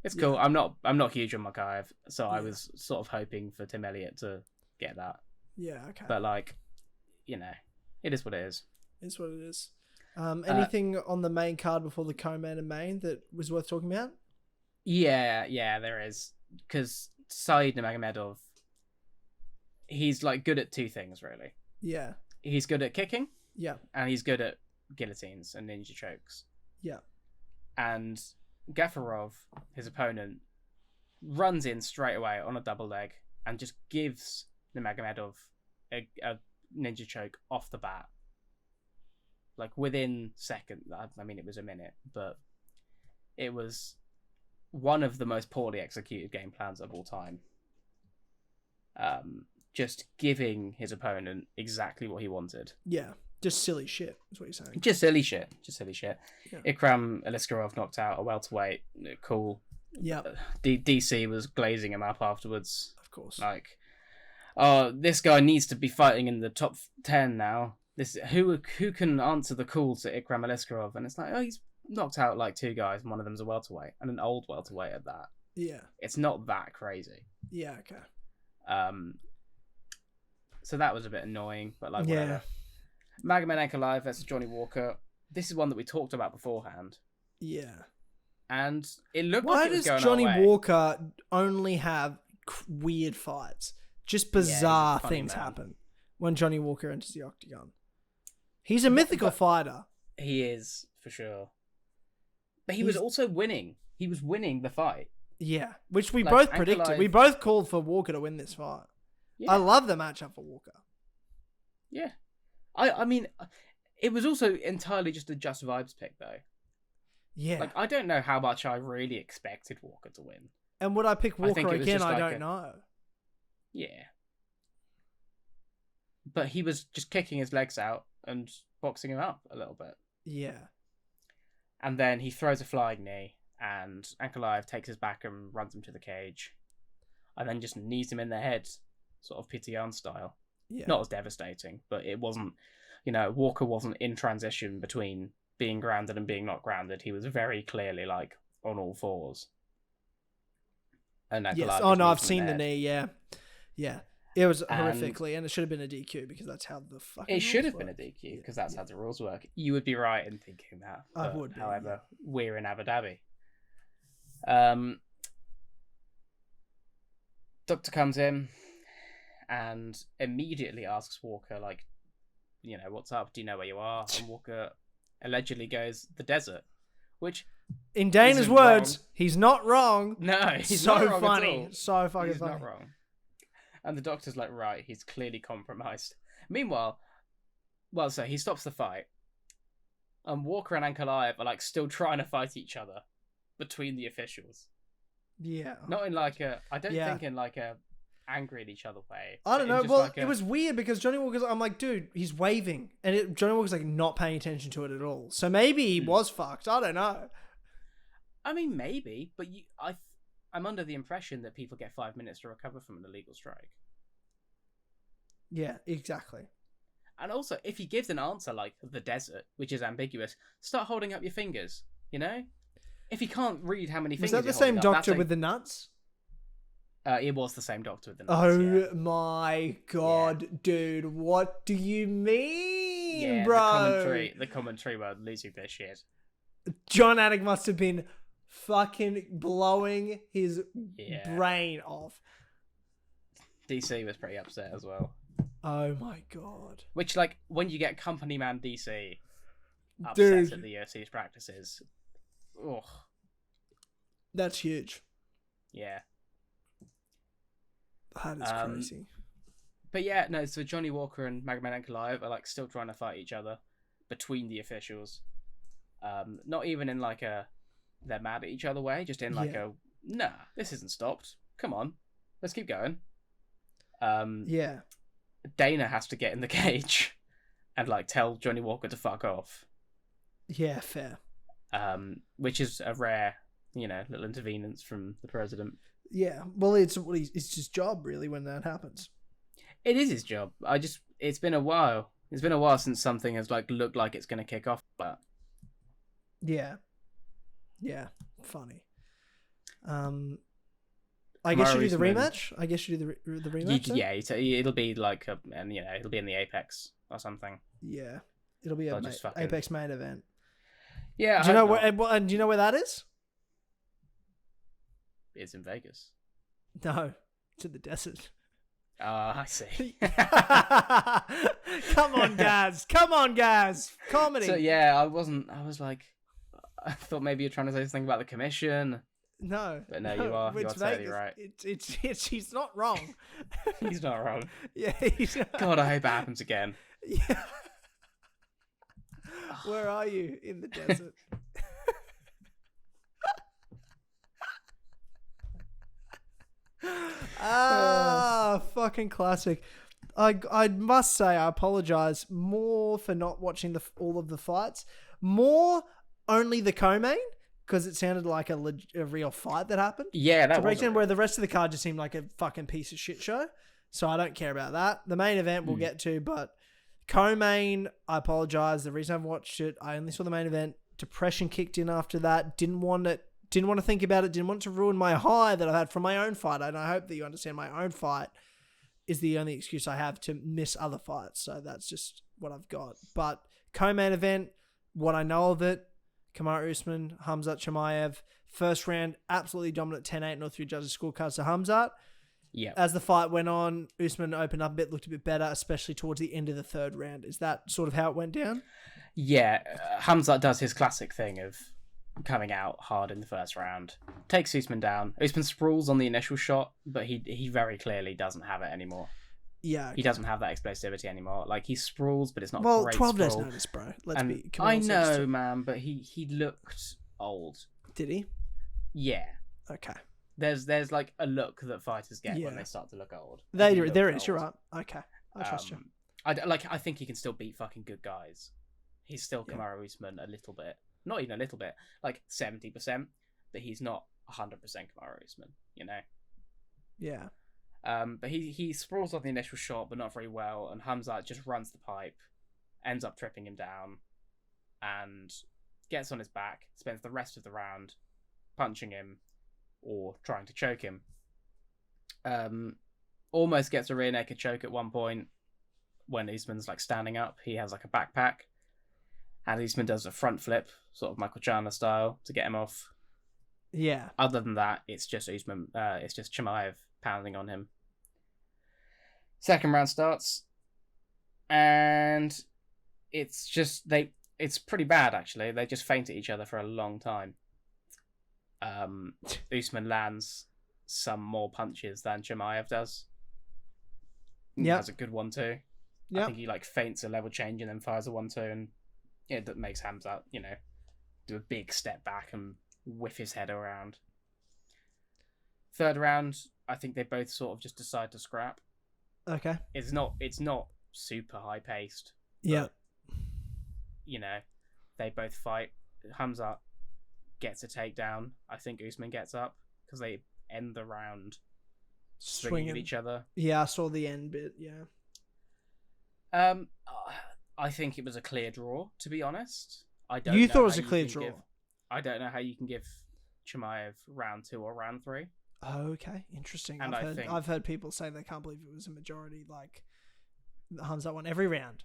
It's cool. Yeah. I'm not huge on Makhachev, so I was sort of hoping for Tim Elliott to get that. Yeah, okay. But it is what it is. It's what it is. Anything on the main card before the co-main and main that was worth talking about? Yeah, there is. Because Said Nurmagomedov, he's like good at 2 things, really. Yeah. He's good at kicking. Yeah. And he's good at guillotines and ninja chokes. Yeah. And Gafarov, his opponent, runs in straight away on a double leg and just gives Nurmagomedov a ninja choke off the bat. Like within seconds. It was a minute, but it was one of the most poorly executed game plans of all time. Just giving his opponent exactly what he wanted. Yeah, just silly shit is what you're saying. Just silly shit. Yeah. Ikram Aliskerov knocked out a welterweight. Cool. Yeah. DC was glazing him up afterwards. Of course. Like, this guy needs to be fighting in the top 10 now. Who can answer the call to Ikram Aliskerov? And it's like, he's knocked out like 2 guys, and one of them's a welterweight, and an old welterweight at that. Yeah. It's not that crazy. Yeah, okay. So that was a bit annoying, but like whatever. Magomed Ankalaev versus Johnny Walker. This is one that we talked about beforehand. Yeah. And it looked Why like it was going does Johnny our way. Walker only have weird fights? Just bizarre things happen when Johnny Walker enters the octagon. He's a mythical fighter. He is, for sure. But he was also winning. He was winning the fight. Yeah, which we both predicted. We both called for Walker to win this fight. Yeah. I love the matchup for Walker. Yeah. I mean, it was also entirely just a Just Vibes pick, though. Yeah. Like, I don't know how much I really expected Walker to win. And would I pick Walker again? I don't know. Yeah. But he was just kicking his legs out and boxing him up a little bit. Yeah. And then he throws a flying knee, and Ankalaev takes his back and runs him to the cage. And then just knees him in the head, sort of Pitian style. Yeah. Not as devastating, but it wasn't, Walker wasn't in transition between being grounded and being not grounded. He was very clearly, like, on all fours. And yes. Oh, no, I've seen the knee, yeah. Yeah. It was horrifically, and it should have been a DQ because that's how the fucking. It should have been a DQ because that's how the rules work. You would be right in thinking that. I would. However, we're in Abu Dhabi. Doctor comes in and immediately asks Walker, like, what's up? Do you know where you are? And Walker allegedly goes, the desert, which. In Dana's words, he's not wrong. No, he's so not wrong funny. At all. So fucking he's funny. Not wrong. And the doctor's like, right, he's clearly compromised. Meanwhile, so he stops the fight. And Walker and Ankalaev are like still trying to fight each other between the officials. Yeah. Not in like a. I don't Yeah. think in like a angry at each other way. I don't but in know. just Well, like it was weird because Johnny Walker's. I'm like, dude, he's waving, and Johnny Walker's like not paying attention to it at all. So maybe he was fucked. I don't know. I mean, maybe, but I'm under the impression that people get 5 minutes to recover from an illegal strike. Yeah, exactly. And also, if he gives an answer like the desert, which is ambiguous, start holding up your fingers. You know, if he can't read how many fingers. Was that the same doctor with the nuts? It was the same doctor with the nuts. Oh my god, dude! What do you mean, bro? The commentary were losing their shit. John Anik must have been fucking blowing his brain off. DC was pretty upset as well. Oh my god! Which, like, when you get company man DC upset dude, at the UFC's practices, ugh, that's huge. Yeah. That is crazy. But yeah, no, so Johnny Walker and Magomedov Ankalaev are like still trying to fight each other between the officials. Not even in like a they're mad at each other way, just in like a nah, this isn't stopped. Come on. Let's keep going. Yeah. Dana has to get in the cage and like tell Johnny Walker to fuck off. Yeah, fair. Which is a rare, little intervenence from the president. Yeah, well, it's his job really when that happens. It is his job. It's been a while. It's been a while since something has like looked like it's going to kick off. But yeah, funny. I guess you do the rematch. I guess you do the rematch. Yeah, it'll be like it'll be in the Apex or something. Yeah, it'll be an Apex main event. Yeah. Do you know where? Do you know where that is? It's in Vegas. No, it's in the desert. I see. Come on, guys. Comedy. So yeah, I was like, I thought maybe you're trying to say something about the commission. No. But no, you are totally right. He's not wrong. He's not wrong. Yeah. God, I hope it happens again. Yeah. Where are you in the desert? Fucking classic. I must say I apologize more for not watching all of the fights. More only the co-main because it sounded like a real fight that happened. Yeah, that was where the rest of the card just seemed like a fucking piece of shit show. So I don't care about that. The main event we'll get to, but co-main, I apologize. The reason I've watched it, I only saw the main event. Depression kicked in after that. Didn't want to think about it. Didn't want to ruin my high that I've had from my own fight. And I hope that you understand my own fight is the only excuse I have to miss other fights. So that's just what I've got. But co-main event, what I know of it, Kamaru Usman, Khamzat Chimaev. First round, absolutely dominant 10-8 and all three judges' scorecards to Khamzat. Yeah. As the fight went on, Usman opened up a bit, looked a bit better, especially towards the end of the third round. Is that sort of how it went down? Yeah. Khamzat does his classic thing of coming out hard in the first round, takes Usman down. Usman sprawls on the initial shot, but he very clearly doesn't have it anymore. Yeah, okay. He doesn't have that explosivity anymore. Like he sprawls, but it's not great 12 days sprawl. notice, bro. I know, man, but he looked old. Did he? Yeah. Okay. There's like a look that fighters get when they start to look old. There is. You're right. Okay, I trust you. I think he can still beat fucking good guys. He's still Kamaru Usman a little bit. Not even a little bit, like 70%, but he's not 100% Kamaru Usman, Yeah. But he sprawls on the initial shot, but not very well, and Khamzat just runs the pipe, ends up tripping him down, and gets on his back, spends the rest of the round punching him or trying to choke him. Almost gets a rear naked choke at one point when Usman's like standing up. He has like a backpack. And Usman does a front flip, sort of Michael Chandler style, to get him off. Yeah. Other than that, it's just Usman. It's just Chimaev pounding on him. Second round starts, and it's just it's pretty bad actually. They just feint at each other for a long time. Usman lands some more punches than Chimaev does. Yeah, has a good 1-2. I think he like feints a level change and then fires a 1-2 and. Yeah, that makes Khamzat, do a big step back and whiff his head around. Third round, I think they both sort of just decide to scrap. Okay. It's not super high paced. Yeah. You know, they both fight. Hamzat gets a takedown. I think Usman gets up because they end the round swinging at each other. Yeah, I saw the end bit. Yeah. I think it was a clear draw. To be honest, You thought it was a clear draw. I don't know how you can give Chimaev round 2 or round 3. Okay, interesting. And I've heard people say they can't believe it was a majority. Like Hamzat won every round.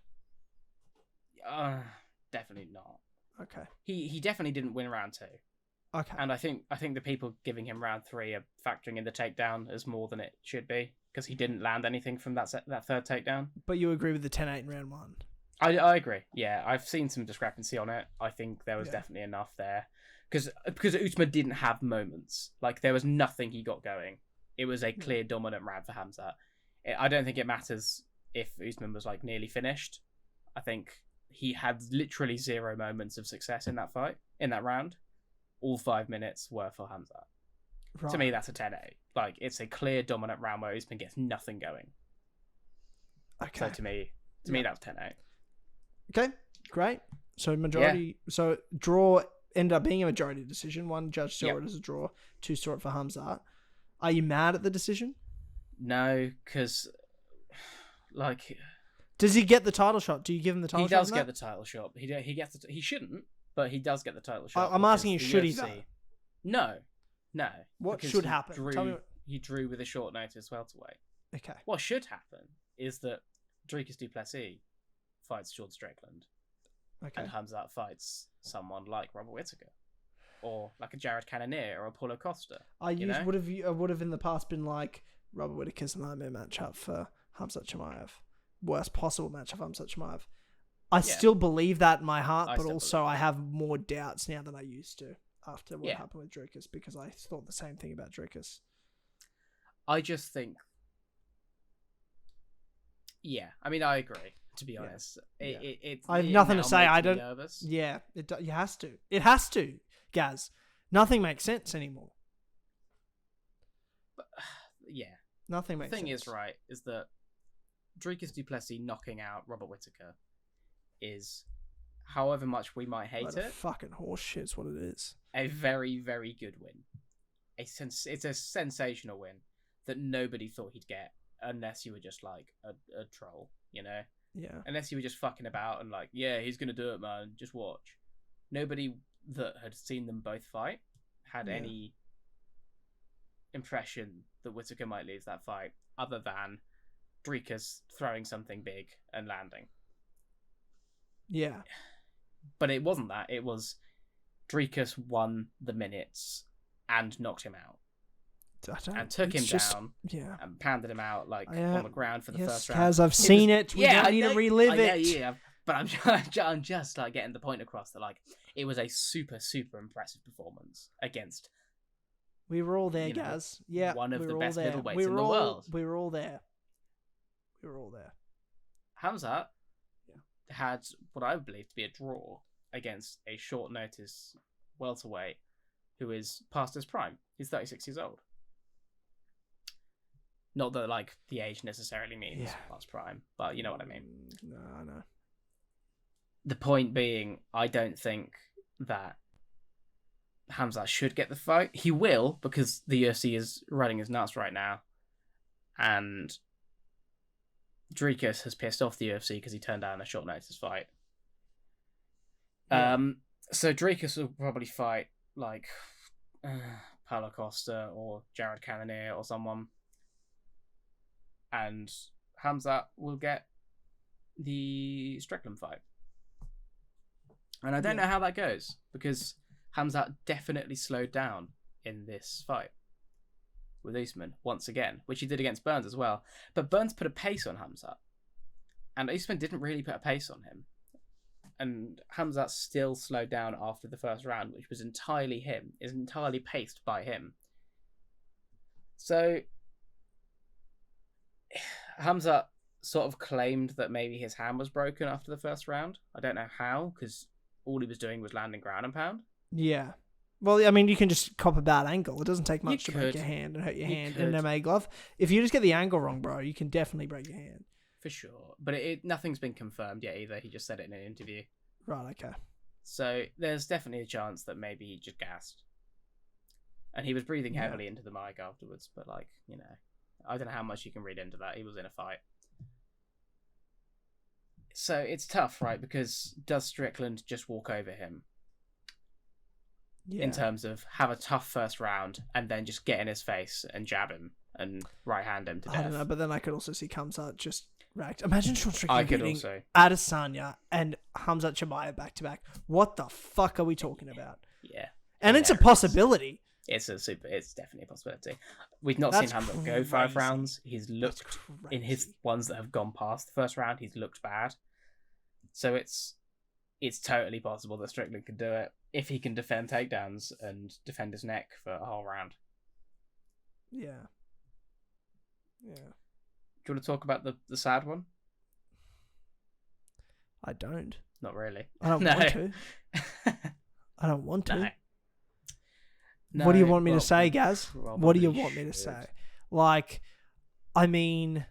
Definitely not. Okay. He definitely didn't win round 2. Okay. And I think the people giving him round 3 are factoring in the takedown as more than it should be because he didn't land anything from that third takedown. But you agree with the 10-8 in round 1? I agree. Yeah, I've seen some discrepancy on it. I think there was definitely enough there because Usman didn't have moments. Like there was nothing he got going. It was a clear dominant round for Hamzat. I don't think it matters if Usman was like nearly finished. I think he had literally 0 moments of success in that fight, in that round. All 5 minutes were for Hamzat. Right. To me, that's a 10-8. Like, it's a clear dominant round where Usman gets nothing going. Okay. So to me, that's 10-8. Okay, great. So majority, so draw ended up being a majority decision. One judge saw it as a draw, 2 saw it for Hamzat. Are you mad at the decision? No, because, like... Does he get the title shot? Do you give him the title shot? He does get the title shot. He gets he shouldn't, but he does get the title shot. I'm asking you, should he though? No. What should happen? Tell me he drew with a short notice welterweight. Okay. What should happen is that Dricus du Plessis fights Sean Strickland. Okay. And Hamzat fights someone like Robert Whittaker. Or like a Jared Cannonier or a Paulo Costa. Would have in the past been like Robert Whittaker's a nightmare matchup for Hamzat Chimaev. Worst possible match of Hamzat Chimaev. I still believe that in my heart, but also I have more doubts now than I used to after what happened with Dricus because I thought the same thing about Dricus. I just think... Yeah, I mean, I agree, to be honest. I have nothing to say. I don't... Nervous. Yeah, it has to. It has to, Gaz. Nothing makes sense anymore. But, yeah. Nothing makes sense. The thing is that Dricus du Plessis knocking out Robert Whittaker is, however much we might hate it, fucking horseshit is what it is. A very, very good win. It's a sensational win that nobody thought he'd get unless you were just like a troll, you know? Yeah. Unless you were just fucking about and like, yeah, he's gonna do it, man. Just watch. Nobody that had seen them both fight had any impression that Whittaker might lose that fight, other than Dricus throwing something big and landing. Yeah. But it wasn't that. It was Dricus won the minutes and knocked him out. And took him down and pounded him out on the ground for the first round. Yes, I've seen it. We don't need to relive it. Yeah, but I'm just like getting the point across that like it was a super, super impressive performance against. We were all there, Gaz. Yeah, one of the best middleweights in the world. We were all there. Hamzat had what I believe to be a draw against a short notice welterweight who is past his prime. He's 36 years old. Not that like the age necessarily means past prime, but you know what I mean. No, I know. The point being, I don't think that Hamzat should get the fight. He will, because the UFC is running his nuts right now. And Dricus has pissed off the UFC because he turned down a short notice fight. Yeah. So Dricus will probably fight like Paulo Costa or Jared Cannonier or someone. And Hamzat will get the Strickland fight. And I don't know how that goes, because Hamzat definitely slowed down in this fight with Usman once again, which he did against Burns as well. But Burns put a pace on Hamzat, and Usman didn't really put a pace on him. And Hamzat still slowed down after the first round, which was entirely paced by him. So Hamzat sort of claimed that maybe his hand was broken after the first round. I don't know how, because all he was doing was landing ground and pound. Yeah. Well, I mean, you can just cop a bad angle. It doesn't take much to break could. your hand and hurt your You hand in could. an MMA glove. If you just get the angle wrong, bro, you can definitely break your hand. For sure. But nothing's been confirmed yet either. He just said it in an interview. Right, okay. So there's definitely a chance that maybe he just gassed. And he was breathing heavily into the mic afterwards. But, like, you know, I don't know how much you can read into that. He was in a fight. So it's tough, right? Because does Strickland just walk over him? Yeah. In terms of have a tough first round and then just get in his face and jab him and right hand him to death. I don't know, but then I could also see Khamzat just racked. Imagine Sean I Strickland could beating also. Adesanya and Khamzat Chimaev back to back. What the fuck are we talking about? Yeah. And it's a possibility. It's definitely a possibility. We've not That's seen Khamzat go 5 crazy. rounds. He's looked in his ones that have gone past the first round, he's looked bad. So it's totally possible that Strickland could do it if he can defend takedowns and defend his neck for a whole round. Yeah. Yeah. Do you want to talk about the sad one? I don't. Not really. I don't No. want to. I don't want to. No. What do you No, want me to say, Gaz? What do you probably want me to should. say? Like, I mean,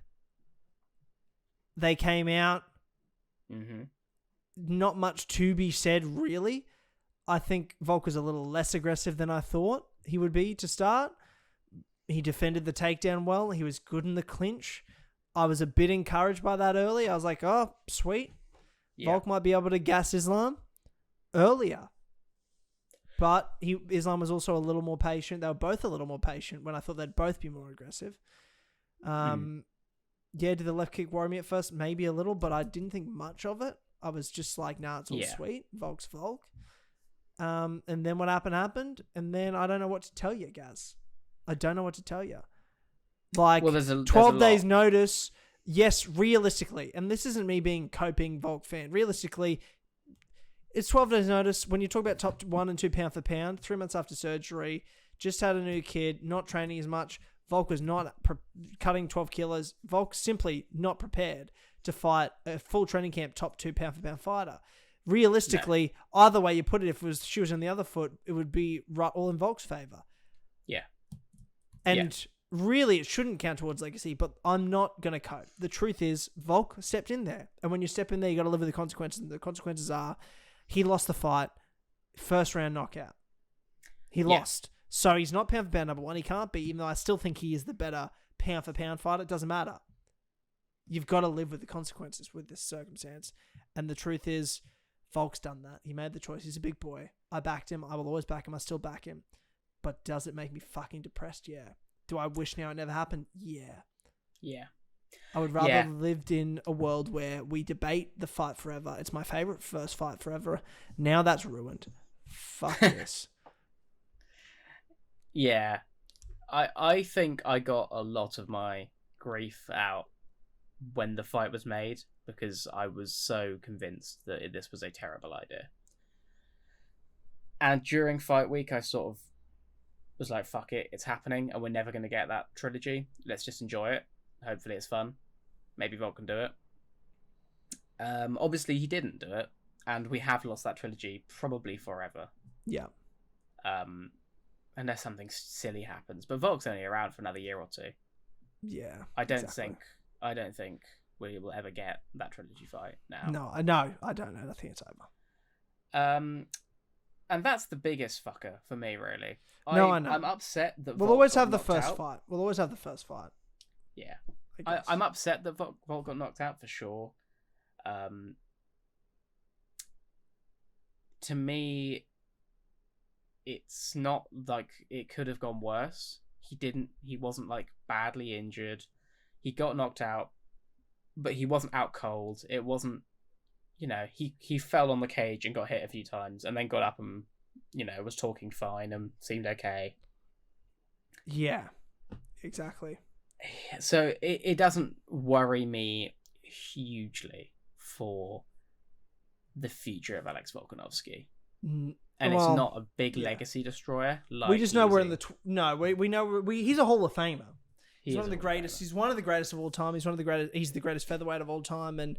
they came out, Mm-hmm. not much to be said, really. I think Volk was a little less aggressive than I thought he would be to start. He defended the takedown well. He was good in the clinch. I was a bit encouraged by that early. I was like, oh, sweet. Yeah. Volk might be able to gas Islam earlier. But Islam was also a little more patient. They were both a little more patient when I thought they'd both be more aggressive. Yeah, did the left kick worry me at first? Maybe a little, but I didn't think much of it. I was just like, nah, it's all sweet. Volk's Volk. And then what happened. And then I don't know what to tell you, Gaz. I don't know what to tell you. Like, Well, there's 12 days notice. Yes, realistically. And this isn't me being coping Volk fan. Realistically, it's 12 days notice. When you talk about top 1 and 2 pound for pound, 3 months after surgery, just had a new kid, not training as much. Volk was not cutting 12 kilos. Volk simply not prepared to fight a full training camp top 2 pound for pound fighter. Realistically, either way you put it, if it was she was on the other foot, it would be all in Volk's favor. Yeah. And really, it shouldn't count towards legacy, but I'm not going to cope. The truth is, Volk stepped in there. And when you step in there, you got to live with the consequences. And the consequences are he lost the fight, first round knockout. He lost. So he's not pound for pound number 1. He can't be, even though I still think he is the better pound for pound fighter. It doesn't matter. You've got to live with the consequences with this circumstance. And the truth is, Volk's done that. He made the choice. He's a big boy. I backed him. I will always back him. I still back him. But does it make me fucking depressed? Yeah. Do I wish now it never happened? Yeah. Yeah. I would rather have lived in a world where we debate the fight forever. It's my favorite first fight forever. Now that's ruined. Fuck this. Yeah. I think I got a lot of my grief out when the fight was made because I was so convinced that this was a terrible idea. And during fight week, I sort of was like, fuck it, it's happening, and we're never going to get that trilogy. Let's just enjoy it. Hopefully it's fun. Maybe Volk can do it. Obviously, he didn't do it, and we have lost that trilogy probably forever. Yeah. Unless something silly happens. But Volk's only around for another year or 2. Yeah. I don't think we will ever get that trilogy fight now. No, I don't know. I think it's over. And that's the biggest fucker for me, really. I know. I'm upset that we'll Volk always got have the knocked first out. fight. We'll always have the first fight. Yeah. I'm upset that Volk got knocked out for sure. To me, it's not like it could have gone worse. He wasn't like badly injured. He got knocked out, but he wasn't out cold. It wasn't, he fell on the cage and got hit a few times and then got up and, was talking fine and seemed okay. Yeah, exactly. So it doesn't worry me hugely for the future of Alex Volkanovski. And it's not a big legacy destroyer. Like we just know we're in the... we know he's a Hall of Famer. He's one of the greatest. He's one of the greatest of all time. He's the greatest featherweight of all time. And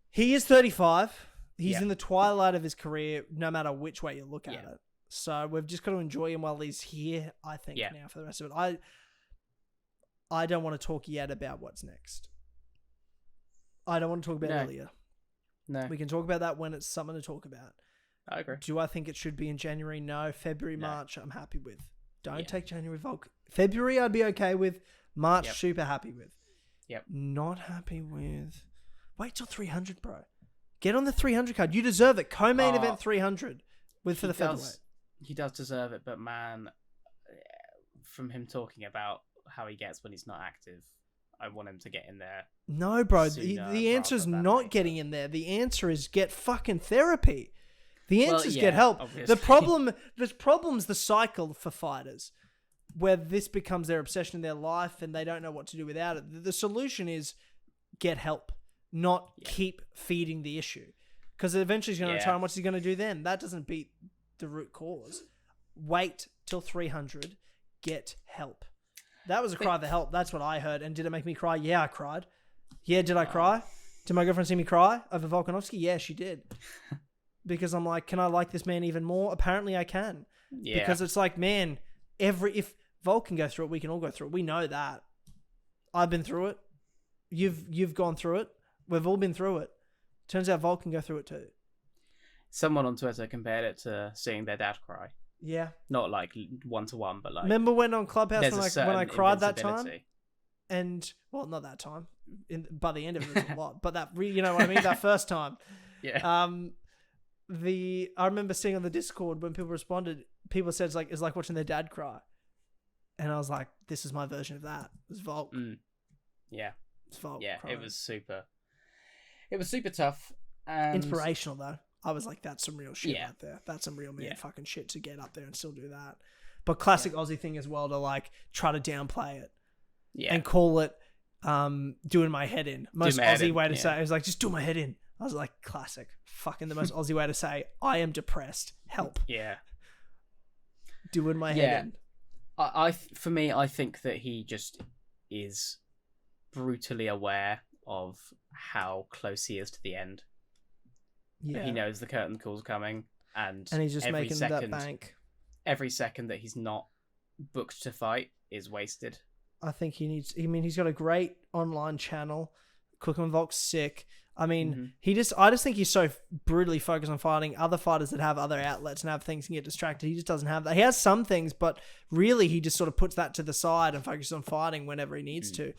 he is 35. He's in the twilight of his career, no matter which way you look at it. So we've just got to enjoy him while he's here, I think, now for the rest of it. I don't want to talk yet about what's next. I don't want to talk about earlier. No. We can talk about that when it's something to talk about. I agree. Do I think it should be in January? No. February, March, I'm happy with. Don't take January Volk. February, I'd be okay with. March, super happy with. Yep. Not happy with. Wait till 300, bro. Get on the 300 card. You deserve it. Co-main event 300 for the featherweight. He does deserve it, but man, from him talking about how he gets when he's not active, I want him to get in there. No, bro. The answer is not getting in there. The answer is get fucking therapy. The answer is get help. Obviously. The problem's the cycle for fighters, where this becomes their obsession in their life and they don't know what to do without it. The solution is get help, not keep feeding the issue, because eventually he's going to retire. And what's he going to do then? That doesn't beat the root cause. Wait till 300. Get help. That was a cry for help. That's what I heard. And did it make me cry? Yeah, I cried. Yeah, did I cry? Did my girlfriend see me cry over Volkanovski? Yeah, she did. Because I'm like, can I like this man even more? Apparently I can. Yeah. Because it's like, man, if Volk can go through it, we can all go through it. We know that. I've been through it. You've gone through it. We've all been through it. Turns out Volk can go through it too. Someone on Twitter compared it to seeing their dad cry. Yeah. Not like 1-to-1, but like... Remember when on Clubhouse when I cried that time? And, well, not that time. By the end of it, it was a lot. But that, you know what I mean? That first time. Yeah. I remember seeing on the Discord when people responded, people said it's like watching their dad cry. And I was like, this is my version of that. It was Volk. Yeah. It's Volk. Yeah, crying. It was super tough. And... inspirational, though. I was like, that's some real shit right there. That's some real man fucking shit to get up there and still do that. But classic Aussie thing as well to like try to downplay it and call it doing my head in. Most Aussie way to say it. It was like, just do my head in. I was like, classic. Fucking the most Aussie way to say, I am depressed. Help. Yeah. Doing my head in. For me, I think that he just is brutally aware of how close he is to the end. Yeah. He knows the curtain call's coming, and he's just making that bank. Every second that he's not booked to fight is wasted. I think he's got a great online channel. Cooking Volk's sick. I mean, I just think he's so brutally focused on fighting. Other fighters that have other outlets and have things and get distracted, he just doesn't have that. He has some things, but really he just sort of puts that to the side and focuses on fighting whenever he needs to.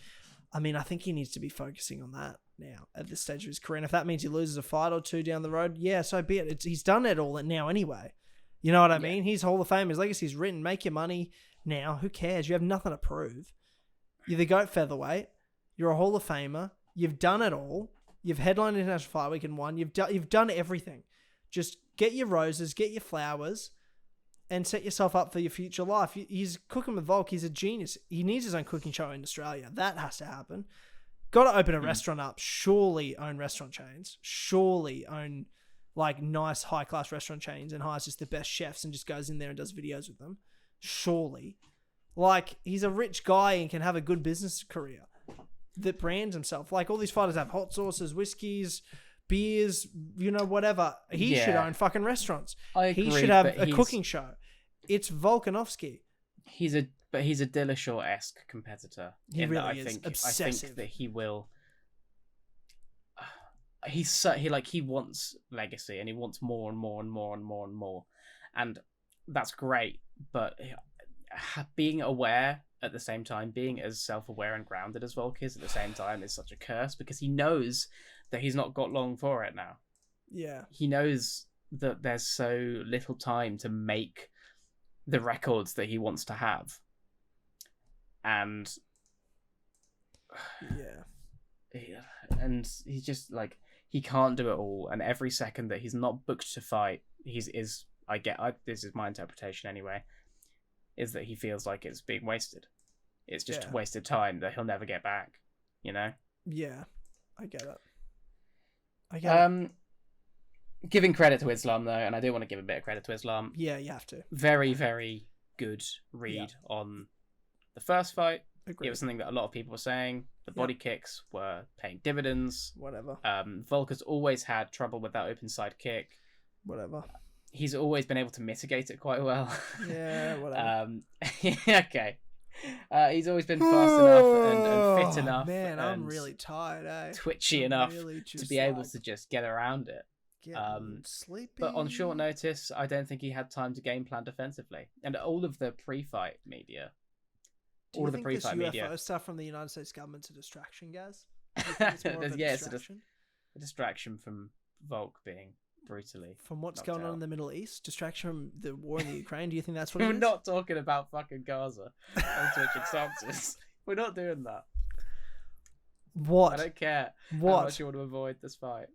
I mean, I think he needs to be focusing on that now at this stage of his career. And if that means he loses a fight or two down the road, yeah, so be it. He's done it all now anyway. You know what I mean? He's Hall of Fame. His legacy's written. Make your money now. Who cares? You have nothing to prove. You're the GOAT featherweight. You're a Hall of Famer. You've done it all. You've headlined International Fight Week and won. You've done everything. Just get your roses, get your flowers, and set yourself up for your future life. He's cooking with Volk. He's a genius. He needs his own cooking show in Australia. That has to happen. Got to open a restaurant up. Surely own restaurant chains. Surely own like nice high-class restaurant chains and hires just the best chefs and just goes in there and does videos with them. Surely. Like, he's a rich guy and can have a good business career that brands himself. Like, all these fighters have hot sauces, whiskeys, beers, whatever. He should own fucking restaurants. I agree, he should have a cooking show. It's Volkanovski. He's a Dillashaw-esque competitor. He really is obsessive. I think that he will. He wants legacy and he wants more and more and more and more and more, and that's great. But being aware at the same time, being as self-aware and grounded as Volk is at the same time, is such a curse because he knows that he's not got long for it now. Yeah, he knows that there's so little time to make the records that he wants to have, and and he's just like, he can't do it all, and every second that he's not booked to fight, this is my interpretation anyway, is that he feels like it's being wasted. It's just wasted time that he'll never get back, Yeah, I get it. Giving credit to Islam though, and I do want to give a bit of credit to Islam. Yeah, you have to. Very, very good read on the first fight. Agreed. It was something that a lot of people were saying. The body kicks were paying dividends. Whatever. Volk has always had trouble with that open side kick. Whatever. he's always been able to mitigate it quite well. Yeah, whatever. Okay. He's always been fast enough and fit enough. Man, and I'm really tired, eh? twitchy I'm enough really to be able to just get around it. Sleepy. But on short notice, I don't think he had time to game plan defensively. And all of the pre-fight media, Do you think this UFO stuff from the United States government's a distraction, guys? Do you think it's more of a distraction? A distraction from Volk being brutally from what's going on in the Middle East, distraction from the war in the Ukraine. Do you think that's what We're it is? not talking about fucking Gaza and switching stances. We're not doing that. What? I don't care what? how much you want to avoid this fight.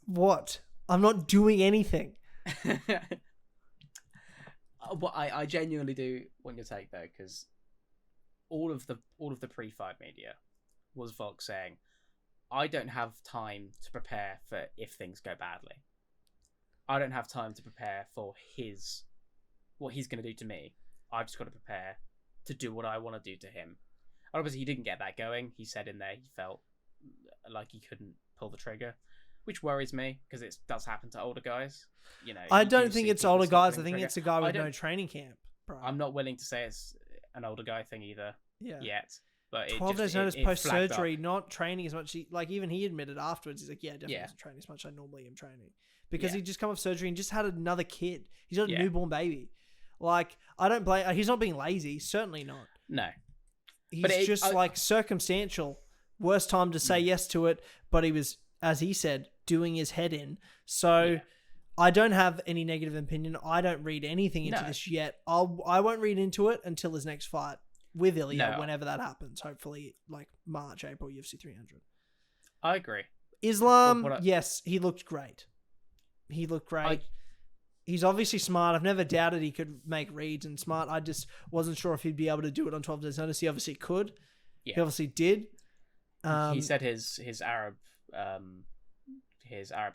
What? I'm not doing anything. Well, I genuinely do want your take though, because all of the pre-fight media was Volk saying, "I don't have time to prepare for if things go badly. I don't have time to prepare for what he's going to do to me. I've just got to prepare to do what I want to do to him." Obviously, he didn't get that going. He said in there he felt like he couldn't pull the trigger, which worries me because it does happen to older guys. You know, I don't think it's older guys. I think it's a guy with no training camp, bro. I'm not willing to say it's an older guy thing either. Yeah. Yet, but 12 days notice post surgery, not training as much. Even he admitted afterwards, he's like, "Yeah, definitely wasn't training as much. I normally am training because he just come off surgery and just had another kid. He's got a newborn baby. Like, I don't blame. He's not being lazy. Certainly not. No, he's just circumstantial. Worst time to say yes to it, but he was, as he said, doing his head in. So I don't have any negative opinion. I don't read anything into this yet. I won't read into it until his next fight with Ilya, whenever that happens. Hopefully, like March, April, UFC 300. I agree. Islam, yes, he looked great. He looked great. He's obviously smart. I've never doubted he could make reads and smart. I just wasn't sure if he'd be able to do it on 12 days notice. He obviously could. Yeah. He obviously did. He said his Arab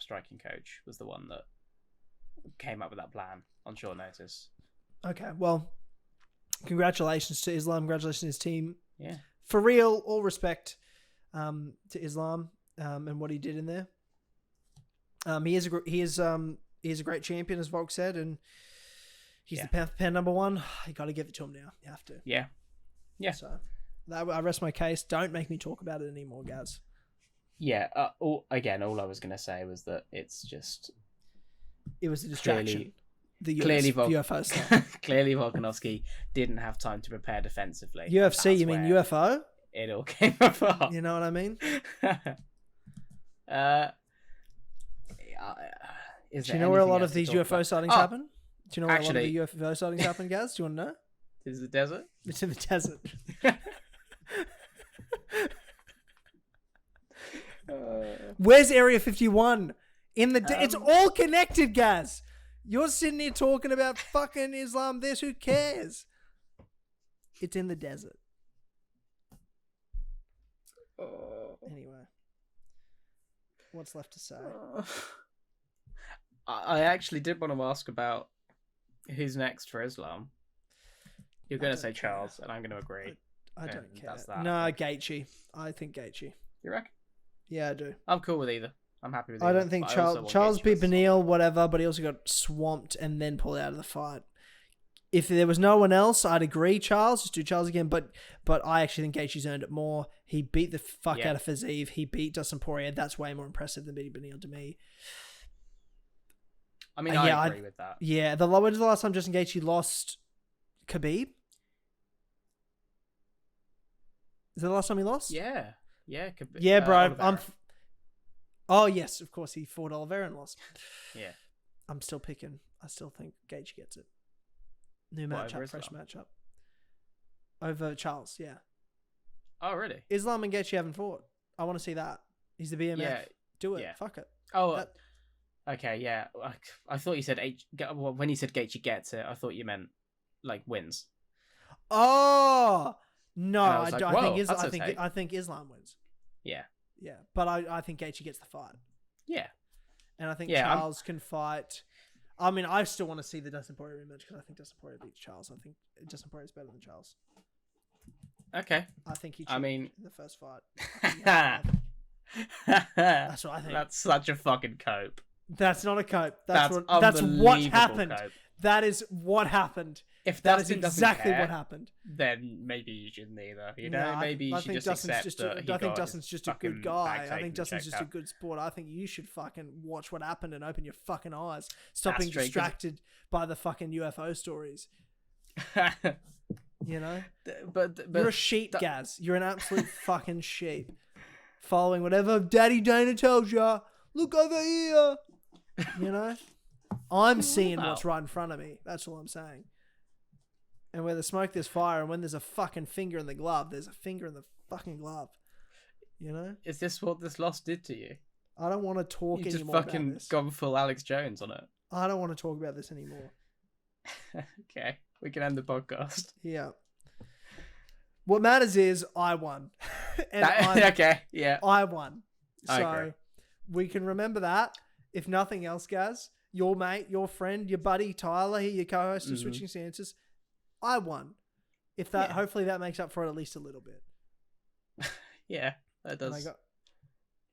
striking coach was the one that came up with that plan on short notice. Okay, well, congratulations to Islam. Congratulations to his team. Yeah. For real, all respect to Islam and what he did in there. He is a great champion, as Volk said, and he's the pound for pound number one. You got to give it to him now. You have to. Yeah. Yeah. So I rest my case. Don't make me talk about it anymore, guys. Yeah. All I was going to say was that it was a distraction. Clearly, UFO stuff. Clearly, Volkanovski didn't have time to prepare defensively. UFC, you mean UFO? It all came apart. You know what I mean? Do you know where a lot of these UFO sightings happen? Do you know where a lot of the UFO sightings happen, guys? Do you want to know? Is it the desert? It's in the desert. Where's Area 51? It's all connected, guys. You're sitting here talking about fucking Islam this. Who cares? It's in the desert. Anyway. What's left to say? I actually did want to ask about who's next for Islam. You're going to say Charles, and I'm going to agree. I don't care. No, Gaethje. I think Gaethje. You reckon? Yeah, I do. I'm cool with either. I'm happy with either. I don't think Charles beat Beneil, whatever, but he also got swamped and then pulled out of the fight. If there was no one else, I'd agree, Charles. Just do Charles again. But I actually think Gaethje's earned it more. He beat the fuck out of Fiziev. He beat Dustin Poirier. That's way more impressive than beating Beneil to me. I mean, I agree with that. Yeah. When was the last time Justin Gaethje lost Khabib? Is that the last time he lost? Yeah. Yeah, Khabib. Yeah, bro. Oh, yes. Of course, he fought Oliveira and lost. Yeah. I'm still picking. I still think Gaethje gets it. New matchup, fresh matchup. Over Charles, yeah. Oh, really? Islam and Gaethje haven't fought. I want to see that. He's the BMF. Yeah. Do it. Yeah. Fuck it. Oh, okay, yeah. I thought you said when you said Gaethje gets it, I thought you meant like wins. Oh no, I think Islam wins. Yeah. Yeah, but I think Gaethje gets the fight. Yeah. And I think Charles can fight. I mean, I still want to see the Dustin Poirier rematch because I think Dustin Poirier beats Charles. I think Dustin Poirier is better than Charles. Okay. I think he cheated in the first fight. That's what I think. That's such a fucking cope. That's not a cope. That's That's what happened. Cope. That is what happened. If That is Dustin doesn't exactly care, what happened. then maybe you shouldn't either. You know, Yeah, maybe you should just accept that he I think got Dustin's his just a good fucking guy. bag I think taken, Dustin's checked just a out. good sport. I think you should fucking watch what happened and open your fucking eyes. Stop That's being straight, 'cause- distracted by the fucking UFO stories. You know? but You're a sheep, Gaz. You're an absolute fucking sheep. Following whatever Daddy Dana tells you. Look over here. You know? I'm seeing what's right in front of me. That's all I'm saying. And where there's smoke, there's fire. And when there's a fucking finger in the glove, there's a finger in the fucking glove. You know? Is this what this loss did to you? I don't want to talk You just anymore about fucking this. gone full Alex Jones on it. I don't want to talk about this anymore. Okay, we can end the podcast. Yeah. What matters is I won. And Okay, yeah. I won. I So agree. we can remember that. If nothing else, Gaz, your mate, your friend, your buddy Tyler, here, your co-host of Switching Stances, I won. If that, hopefully that makes up for it at least a little bit. Yeah, that And does. I got,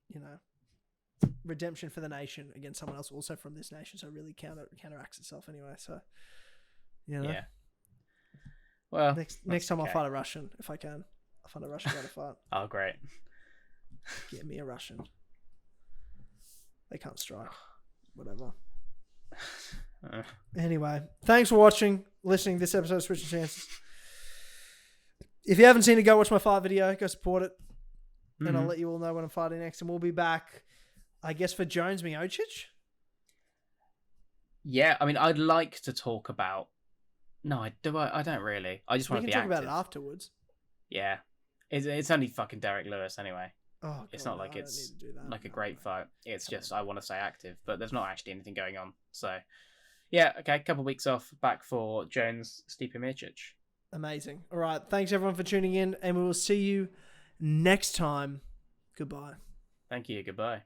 you know, redemption for the nation against someone else also from this nation. So it really counteracts itself anyway. So, you know. Yeah. Well, Next time okay. I'll fight a Russian if I can. I'll find a Russian guy to fight. Oh, great. Get me a Russian. They can't strike. Whatever. Anyway, thanks for watching, listening to this episode of Switching Chances. If you haven't seen it, go watch my fight video. Go support it. And I'll let you all know when I'm fighting next. And we'll be back, I guess, for Jones Miocic. Yeah, I mean, I'd like to talk about... No, I don't really. I just want to be active. We can talk about it afterwards. Yeah. It's only fucking Derek Lewis anyway. Oh, It's God, not like I it's don't need to do that. like a No, great no. fight. It's just I want to stay active, but there's not actually anything going on. So, yeah, okay, couple weeks off, back for Jones Stipe Miocic. Amazing. All right. Thanks, everyone, for tuning in. And we will see you next time. Goodbye. Thank you. Goodbye.